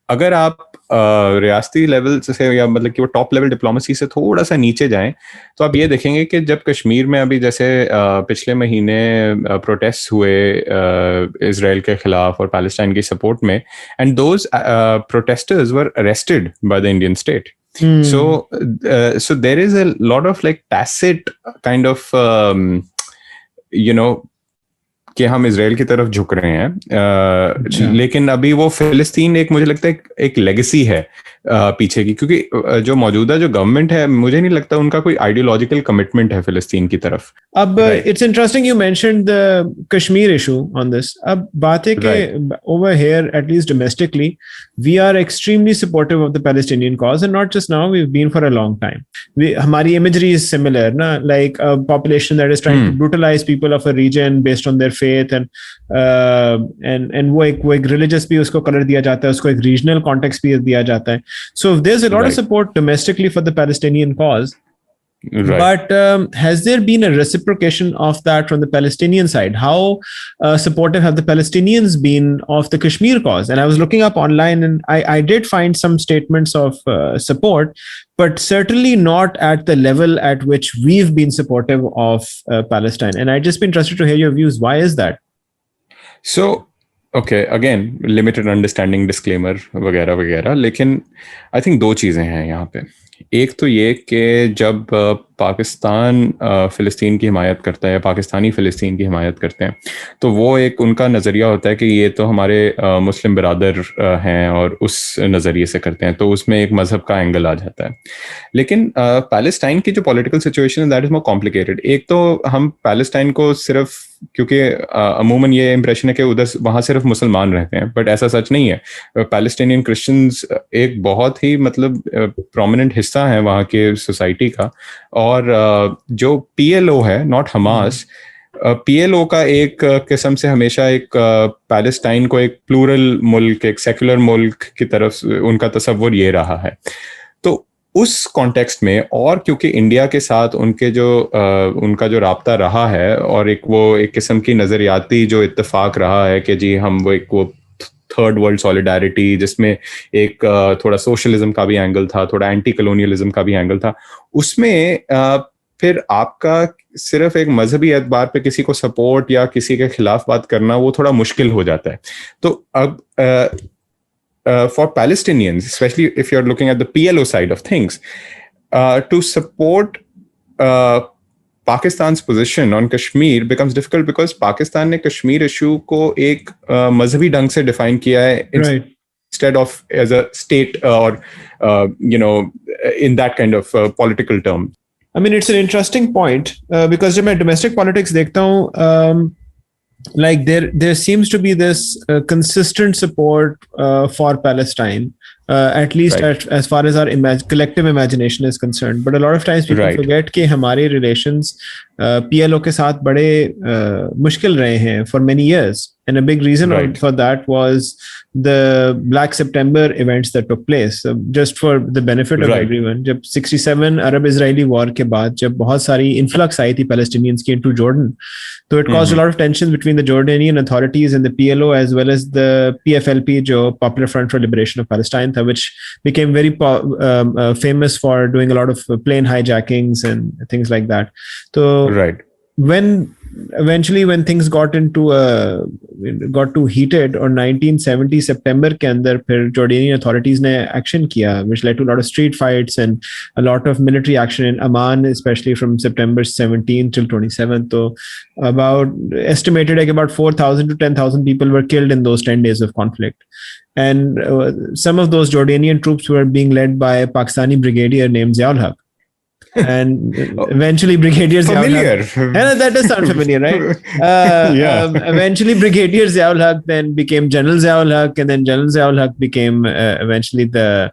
अगर आप रियासती लेवल से या मतलब कि वो टॉप लेवल डिप्लोमेसी से थोड़ा सा नीचे जाएं, तो आप ये देखेंगे कि जब कश्मीर में अभी जैसे पिछले महीने प्रोटेस्ट हुए इजराइल के खिलाफ और पैलेस्टाइन की सपोर्ट में, and those protesters were arrested by the Indian state. So there is a lot of like tacit kind of you know कि हम इजराइल की तरफ झुक रहे हैं, लेकिन अभी वो फिलिस्तीन एक, मुझे लगता है एक लेगेसी है पीछे की, क्योंकि जो मौजूदा जो गवर्नमेंट है, मुझे नहीं लगता उनका कोई आइडियोलॉजिकल कमिटमेंट है फिलिस्तीन की तरफ. अब it's interesting you mentioned the Kashmir issue on this. अब बात है कि over here at least domestically we are extremely supportive of the Palestinian cause, and not just now, we have been for a long time. हमारी imagery is similar ना, like a population that is trying to brutalize people of a region based on their faith, and वो एक religious भी उसको colour दिया जाता है, उसको एक रीजनल कॉन्टेक्स्ट भी दिया जाता है. So there's a lot of support domestically for the Palestinian cause, but has there been a reciprocation of that from the Palestinian side? How supportive have the Palestinians been of the Kashmir cause? And I was looking up online, and I did find some statements of support, but certainly not at the level at which we've been supportive of Palestine. And I'd just be interested to hear your views. Why is that? So, okay, again, limited understanding, disclaimer वगैरह वगैरह, लेकिन I think 2 चीज़ें हैं यहाँ पे. एक तो ये कि जब पाकिस्तान फ़िलिस्तीन की हिमायत करता है या पाकिस्तानी फ़िलिस्तीन की हिमायत करते हैं, तो वो एक उनका नज़रिया होता है कि ये तो हमारे मुस्लिम बिरादर हैं और उस नज़रिए से करते हैं, तो उसमें एक मज़हब का एंगल आ जाता है. लेकिन पैलेस्टाइन की जो पॉलिटिकल सिचुएशन है दैट इज़ मोर कॉम्प्लिकेटेड. एक तो हम पैलेस्टाइन को सिर्फ, क्योंकि अमूमन ये इंप्रेशन है कि उधर वहाँ सिर्फ मुसलमान रहते हैं, बट ऐसा सच नहीं है. पैलेस्टीनियन क्रिश्चियंस एक बहुत ही मतलब प्रोमिनेंट हिस्सा है वहाँ के सोसाइटी का. और जो PLO है, नॉट हमास, PLO का एक किस्म से हमेशा एक पैलेस्टाइन को एक प्लूरल मुल्क, एक सेकुलर मुल्क की तरफ उनका तस्वुर ये रहा है. तो उस कॉन्टेक्स्ट में, और क्योंकि इंडिया के साथ उनके जो उनका जो राब्ता रहा है, और एक वो एक किस्म की नज़रियाती जो इत्तेफाक रहा है कि जी हम वो एक वो थर्ड वर्ल्ड सॉलिडारिटी, जिसमें एक थोड़ा सोशलिज्म का भी एंगल था, थोड़ा एंटी कलोनियलिज्म का भी एंगल था, उसमें फिर आपका सिर्फ एक मजहबी एतबार पे किसी को सपोर्ट या किसी के खिलाफ बात करना वो थोड़ा मुश्किल हो जाता है. तो अब for Palestinians, especially if you're looking at the PLO side of things, to support Pakistan's position on Kashmir becomes difficult, because Pakistan ने कश्मीर इशू को एक मजहबी ढंग से डिफाइन किया है, instead of as a state or you know, in that kind of political term. I mean, it's an interesting point because जब मैं domestic politics देखता हूँ, like there seems to be this consistent support for Palestine, at least as far as our collective imagination is concerned. But a lot of times people forget कि हमारे relations PLO के साथ बड़े मुश्किल रहे हैं for many years. And a big reason Right. for that was the Black September events that took place. So just for the benefit of Right. everyone, जब 67 Arab-Israeli war के बाद जब बहुत सारी influx आई थी Palestinians की into Jordan, so it caused a lot of tensions between the Jordanian authorities and the PLO as well as the PFLP, जो Popular Front for Liberation of Palestine था, which became very famous for doing a lot of plane hijackings and things like that. So Right. when things got too heated और 1970 September के अंदर फिर Jordanian authorities ने action किया, which led to a lot of street fights and a lot of military action in Amman, especially from September 17 till 27. So about estimated like about 4,000 to 10,000 people were killed in those 10 days of conflict. And some of those Jordanian troops were being led by a Pakistani brigadier named Ziaul Haq. And eventually Brigadier Familiar. Ziaul Haq, that does sound familiar, right? Yeah. Eventually Brigadier Ziaul Haq then became General Ziaul Haq, and then General Ziaul Haq became eventually the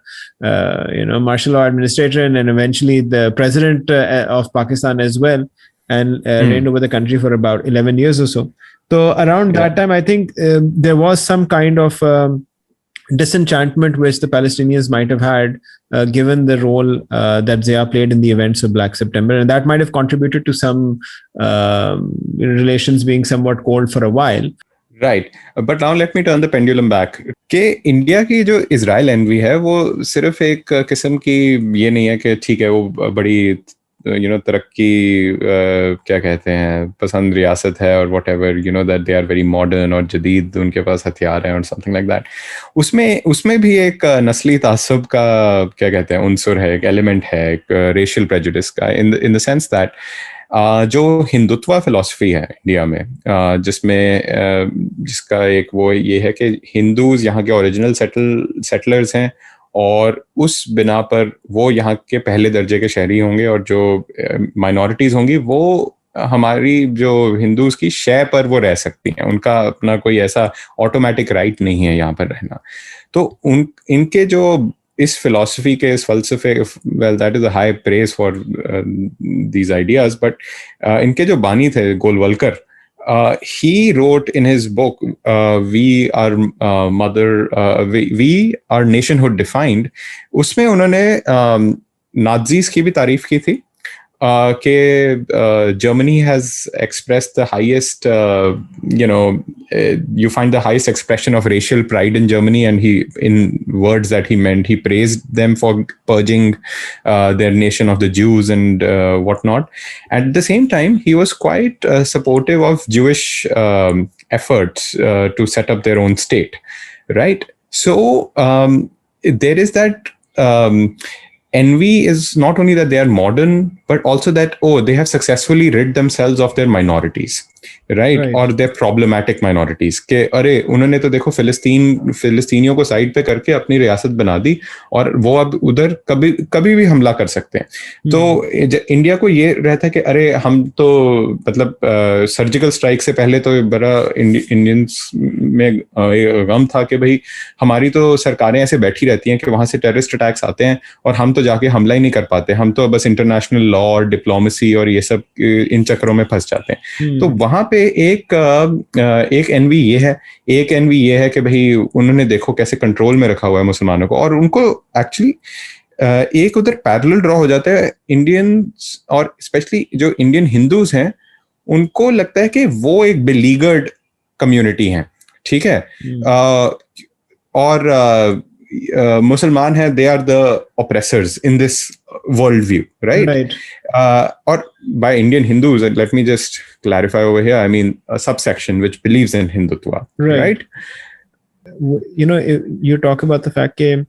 martial law administrator, and then eventually the president of Pakistan as well, and reigned over the country for about 11 years or so. So around that time, I think there was some kind of disenchantment which the Palestinians might have had given the role that Zia played in the events of Black September, and that might have contributed to some relations being somewhat cold for a while. Right. But now let me turn the pendulum back. कि India की जो Israel N V है वो सिर्फ एक किस्म की ये नहीं है कि ठीक है वो बड़ी तरक्की क्या कहते हैं पसंद रियासत है और whatever that they are very modern और जदीद उनके पास हथियार हैं और something like that. उसमें भी एक नस्ली तासुब का क्या कहते हैं उनसुर है, एक एलिमेंट है, एक रेशियल प्रेजुडिस का in the sense that जो हिंदुत्व फिलॉसफी है इंडिया में जिसका एक वो ये है कि हिंदूज यहाँ के ओरिजिनल सेटलर्स हैं और उस बिना पर वो यहाँ के पहले दर्जे के शहरी होंगे और जो माइनॉरिटीज होंगी वो हमारी जो हिंदूज की शय पर वो रह सकती हैं, उनका अपना कोई ऐसा ऑटोमेटिक राइट नहीं है यहाँ पर रहना. तो इनके जो इस फिलॉसफी के इस फलसफे, well that is a high praise for these ideas, but इनके जो बानी थे Golwalkar, he wrote in his book we are nationhood defined, उसमें उन्होंने नाज़ीज़ की भी तारीफ की थी कि Germany has expressed the highest you find the highest expression of racial pride in Germany, and he, in words that he meant, he praised them for purging their nation of the Jews and whatnot. At the same time, he was quite supportive of Jewish efforts to set up their own state, right? So there is that envy is not only that they are modern, but also that, they have successfully rid themselves of their minorities, right? Or their problematic minorities. के अरे उन्होंने तो देखो फिलिस्तीनियों को side पे करके अपनी रियासत बना दी और वो अब उधर कभी भी हमला कर सकते हैं. तो इंडिया को ये रहता है कि अरे हम तो मतलब सर्जिकल स्ट्राइक से पहले तो बड़ा इंडियंस में गम था कि भाई हमारी तो सरकारें ऐसे बैठी रहती हैं कि वहां से टेररिस्ट अटैक्स आते हैं और हम तो जाके हमला ही नहीं कर पाते, हम तो बस इंटरनेशनल लॉ और डिप्लोमेसी और ये सब इन चक्रों में फंस जाते हैं. तो वहां पे एक एनवी ये है कि भाई उन्होंने देखो कैसे कंट्रोल में रखा हुआ है मुसलमानों को, और उनको एक्चुअली एक उधर पैरेलल ड्रॉ हो जाता है इंडियंस और स्पेशली जो इंडियन हिंदूज हैं, उनको लगता है कि वो एक बिलीगर्ड कम्युनिटी है, ठीक है, और मुसलमान है, they are the oppressors in this world view, right? और by Indian Hindus, let me just clarify over here, I mean a subsection which believes in Hindutva, right? You talk about the fact that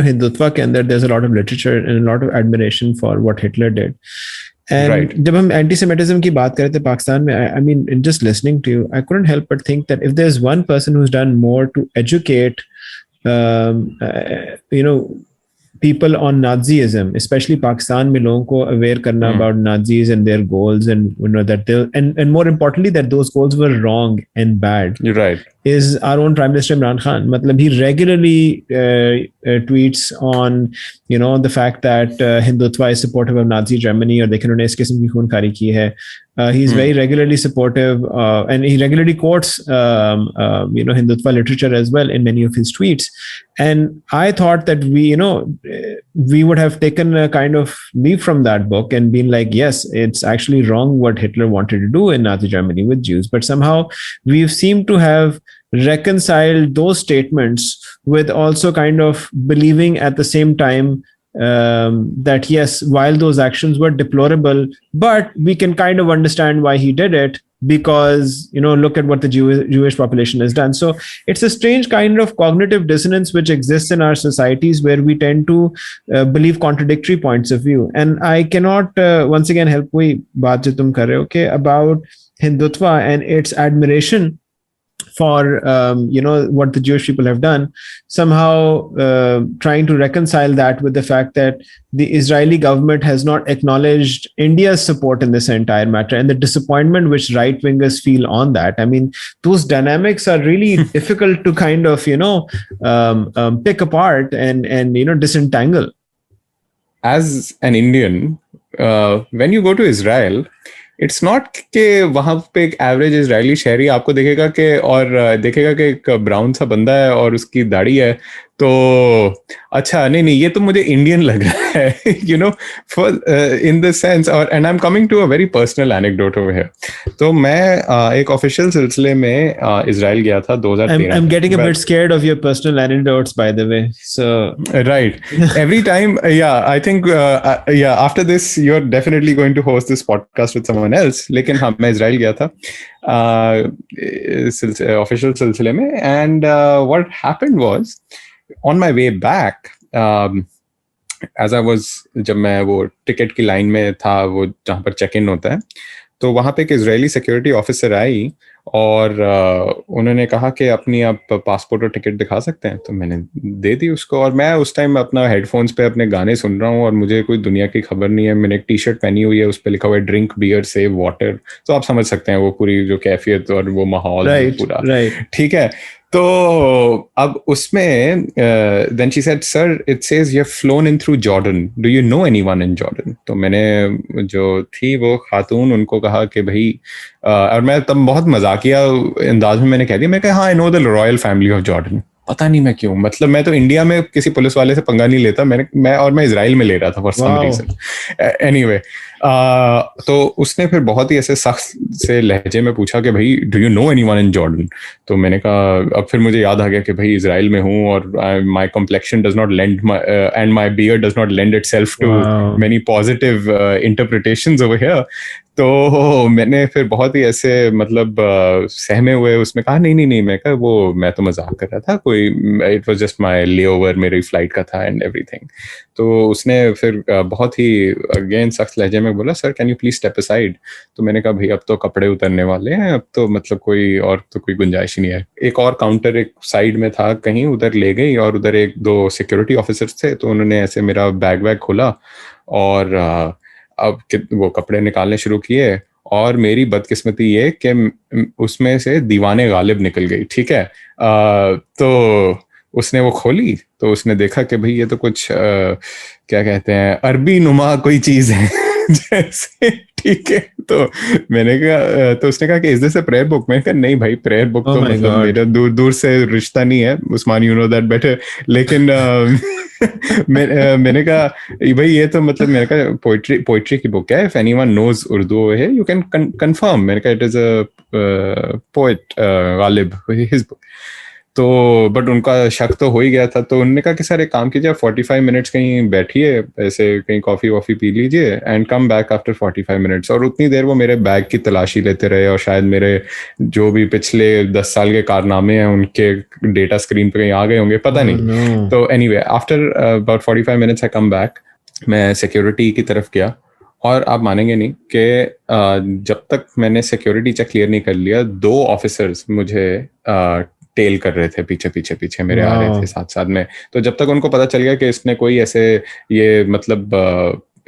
Hindutva ke andar there's a lot of literature and a lot of admiration for what Hitler did. And जब हम anti-Semitism की बात कर रहे थे पाकिस्तान में, I mean, just listening to you, I couldn't help but think that if there's one person who's done more to educate people on Nazism, especially Pakistan में लोगों को aware करना about Nazis and their goals, and that and more importantly that those goals were wrong and bad. You're right. is our own Prime Minister Imran Khan. Matlab, he regularly tweets on, you know, the fact that Hindutva is supportive of Nazi Germany, और देखें उन्होंने इस किस्म की खूनखारी की है. He's very regularly supportive, and he regularly quotes, you know, Hindutva literature as well in many of his tweets. And I thought that we would have taken a kind of leaf from that book and been like, yes, it's actually wrong what Hitler wanted to do in Nazi Germany with Jews. But somehow we've seemed to have reconciled those statements with also kind of believing at the same time that yes, while those actions were deplorable, but we can kind of understand why he did it, because, you know, look at what the Jewish population has done. So it's a strange kind of cognitive dissonance which exists in our societies, where we tend to believe contradictory points of view. And I cannot once again help वही बात जो तुम कर रहे हो कि about Hindutva and its admiration for you know, what the Jewish people have done, somehow trying to reconcile that with the fact that the Israeli government has not acknowledged India's support in this entire matter, and the disappointment which right-wingers feel on that. I mean, those dynamics are really difficult to kind of, you know, pick apart and you know, disentangle. As an Indian, when you go to Israel, it's not कि वहां पे एक average Israeli शहरी आपको देखेगा कि एक brown सा बंदा है और उसकी दाढ़ी है, तो अच्छा नहीं ये तो मुझे इंडियन लग रहा है, you know, in the sense. और and I am coming to a very personal anecdote over here. तो मैं एक ऑफिशियल सिलसिले में इजराइल गया था 2013. I'm getting a bit scared of your personal anecdotes, by the way. So right, every time, yeah, I think after this you're definitely going to host this podcast with someone else. लेकिन हाँ, मैं Israel गया था official सिलसिले में. And what happened was, on my way back, as I was, जब मैं वो टिकट की लाइन में था, वो जहाँ पर चेक इन होता है, तो वहाँ पे एक इजरायली सिक्योरिटी ऑफिसर आई और उन्होंने कहा कि अपनी आप पासपोर्ट और टिकट दिखा सकते हैं. तो मैंने दे दी उसको, और मैं उस टाइम अपना हेडफोन्स पे अपने गाने सुन रहा हूँ और मुझे कोई दुनिया की खबर नहीं है. मैंने एक टी शर्ट पहनी हुई है, उस पर लिखा हुआ है ड्रिंक बियर सेव वाटर. तो आप समझ सकते हैं वो पूरी जो कैफियत और वो माहौल पूरा, ठीक है. तो अब उसमें then she said, sir, it says you have flown in through Jordan. Do you know anyone in Jordan? तो मैंने जो थी वो खातून, उनको कहा कि भाई, और मैं तब बहुत मजाकिया अंदाज में मैंने कह दिया, मैं कहा हाँ, I know the royal family of Jordan. पता नहीं मैं क्यों, मतलब मैं तो इंडिया में किसी पुलिस वाले से पंगा नहीं लेता, मैं इजराइल में ले रहा था फॉर सम रीजन. एनीवे, तो उसने फिर बहुत ही ऐसे सख्त से लहजे में पूछा कि भाई, do you know anyone in Jordan? तो मैंने कहा, अब फिर मुझे याद आ गया कि भाई इजराइल में हूँ और my complexion does not lend and my beard does not lend itself to many positive interpretations over here. तो मैंने फिर बहुत ही ऐसे मतलब सहमे हुए उसमें कहा नहीं, मैं कहा वो मैं तो मजाक कर रहा था, कोई it was just my layover, मेरी फ्लाइट का था एंड एवरीथिंग. तो उसने फिर बहुत ही अगेन सख्त लहजे में बोला, sir can you please step aside. तो मैंने कहा भाई अब तो कपड़े उतरने वाले हैं, अब तो मतलब कोई गुंजाइश ही नहीं है. एक और काउंटर एक साइड में था कहीं, उधर ले गई और उधर एक दो सिक्योरिटी ऑफिसर्स थे. तो उन्होंने ऐसे मेरा बैग खोला और अब वो कपड़े निकालने शुरू किए, और मेरी बदकिस्मती ये कि उसमें से दीवाने गालिब निकल गई. ठीक है, तो उसने वो खोली तो उसने देखा कि भाई ये तो कुछ क्या कहते हैं, अरबी नुमा कोई चीज है जैसे. ठीक है, तो मैंने कहा, तो उसने कहा कि is this a prayer book? मैंने कहा नहीं भाई, प्रेयर बुक तो मतलब मेरा दूर से रिश्ता नहीं है Usman, you know that better. लेकिन मैंने कहा भाई ये तो मतलब मैंने कहा पोइट्री की बुक है, इफ एनीवन नोज उर्दू है यू कैन कंफर्म. मैंने कहा it is a poet Ghalib, his book. तो बट उनका शक तो हो ही गया था. तो उन्होंने कहा कि सर एक काम कीजिए, 45 मिनट्स कहीं बैठिए, ऐसे कहीं कॉफी वॉफी पी लीजिए and come back after 45 minutes. और उतनी देर वो मेरे बैग की तलाशी लेते रहे और शायद मेरे जो भी पिछले 10 साल के कारनामे हैं उनके डेटा स्क्रीन पे कहीं आ गए होंगे, पता नहीं. तो anyway, after about 45 minutes I come back. मैं सिक्योरिटी की तरफ गया और आप मानेंगे नहीं कि जब तक मैंने सिक्योरिटी चेक क्लियर नहीं कर लिया, 2 ऑफिसर्स मुझे टेल कर रहे थे, पीछे मेरे आ रहे थे साथ में. तो जब तक उनको पता चल गया कि इसने कोई ऐसे ये मतलब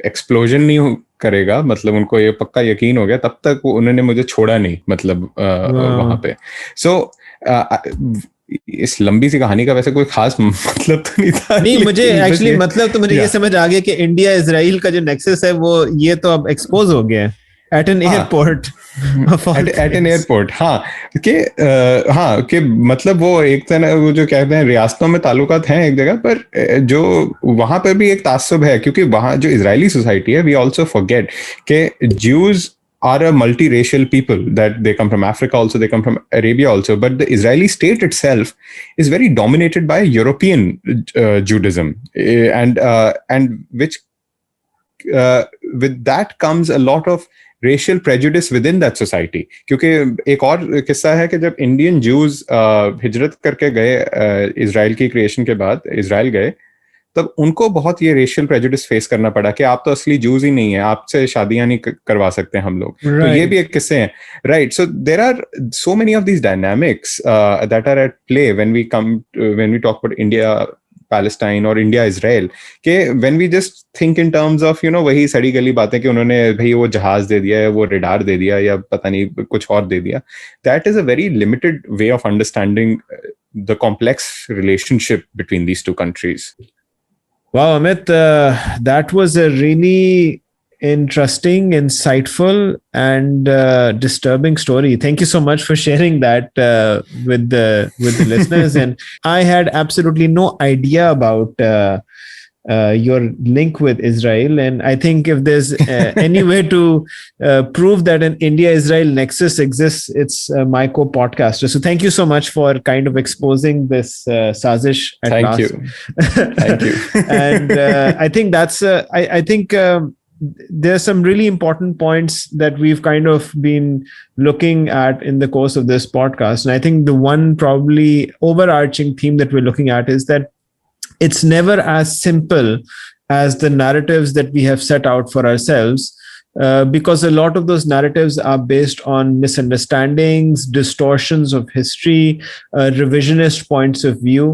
एक्सप्लोजन नहीं करेगा, मतलब उनको ये पक्का यकीन हो गया, तब तक उन्होंने मुझे छोड़ा नहीं मतलब वहां पे. सो इस लंबी सी कहानी का वैसे कोई खास मतलब तो नहीं था। नहीं, मुझे एक्चुअली मतलब तो मुझे ये समझ आ गया कि इंडिया इजराइल का जो नेक्सस है वो ये तो अब एक्सपोज हो गया है at an airport. At an airport, हाँ कि मतलब वो एक तरह वो जो कहते हैं रियासतों में ताल्लुकात हैं एक जगह पर, जो वहां पर भी एक तासुब है, क्योंकि वहां जो इजरायली सोसाइटी है, वी ऑल्सो फॉरगेट कि Jews are a multiracial people, that they come from Africa also, they come from Arabia also, but the Israeli state itself is very dominated by European Judaism, and which with that comes a lot of racial prejudice within that society. क्योंकि एक और किस्सा है कि जब Indian Jews हिजरत करके गए इजराइल की क्रिएशन के बाद, इजराइल गए, तब उनको बहुत ये रेशियल प्रेजुडिस फेस करना पड़ा कि आप तो असली जूज ही नहीं है, आपसे शादियां नहीं करवा सकते हम लोग। तो ये भी एक किस्से हैं, right? So there are so many of these dynamics that are at play when we talk about India Palestine और इंडिया इजराइल, के when we just think in terms of वही सड़ी गली बातें कि उन्होंने भाई वो जहाज दे दिया है, वो रेडार दे दिया, या पता नहीं कुछ और दे दिया, that is a very limited way of understanding the complex relationship between these two countries. Wow, Amit, that was a really interesting, insightful, and disturbing story. Thank you so much for sharing that with the listeners. And I had absolutely no idea about your link with Israel, and I think if there's any way to prove that an India-Israel nexus exists, it's my co-podcaster. So thank you so much for kind of exposing this sazish at Thank last. you. Thank you. And I think that's I think there's some really important points that we've kind of been looking at in the course of this podcast, and I think the one probably overarching theme that we're looking at is that it's never as simple as the narratives that we have set out for ourselves, because a lot of those narratives are based on misunderstandings, distortions of history, revisionist points of view,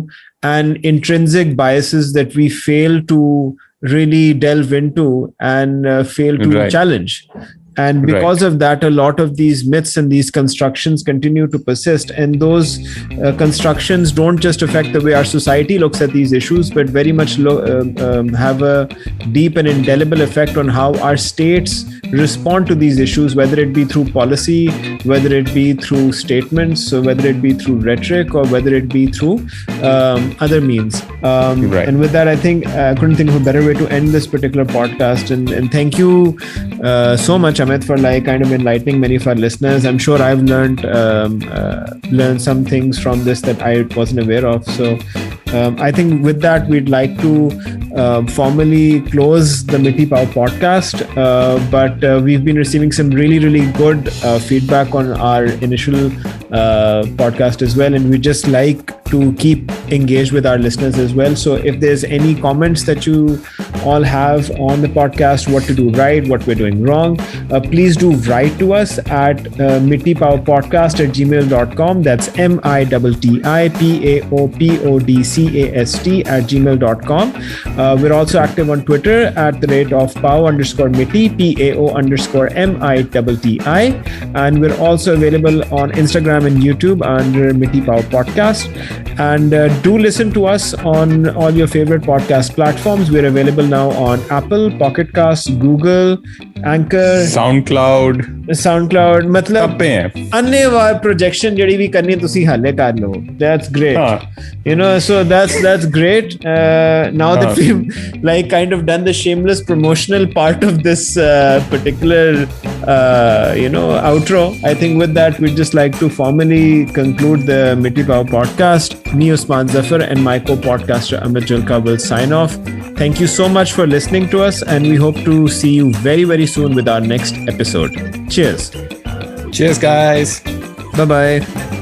and intrinsic biases that we fail to really delve into and fail to challenge. And because of that, a lot of these myths and these constructions continue to persist. And those constructions don't just affect the way our society looks at these issues, but very much have a deep and indelible effect on how our states respond to these issues, whether it be through policy, whether it be through statements, or whether it be through rhetoric, or whether it be through other means. And with that, I think I couldn't think of a better way to end this particular podcast. And thank you so much, Amit, for kind of enlightening many of our listeners. I'm sure I've learned some things from this that I wasn't aware of. So I think with that, we'd like to formally close the Mitti Pav podcast. But we've been receiving some really, really good feedback on our initial podcast as well. And we just like to keep engaged with our listeners as well. So if there's any comments that you all have on the podcast, what to do right, what we're doing wrong, please do write to us at mittipavpodcast@gmail.com. That's mittipavpodcast@gmail.com. We're also active on Twitter at @pao_mitti, PAO_MITTI. And we're also available on Instagram and YouTube under Mitti Pav Podcast. And do listen to us on all your favorite podcast platforms. We're available now on Apple, Pocket Casts, Google, Anchor, SoundCloud. मतलब अन्य projection जड़ी भी करनी तुसी हाले कर लो. That's great. So that's great. Now that we've kind of done the shameless promotional part of this particular outro, I think with that we'd just like to formally conclude the Mitti Pav podcast. Me, Usman Zafar, and my co-podcaster Amit Julka will sign off. Thank you so much for listening to us, and we hope to see you very, very soon with our next episode. Cheers. Cheers, guys. Bye-bye.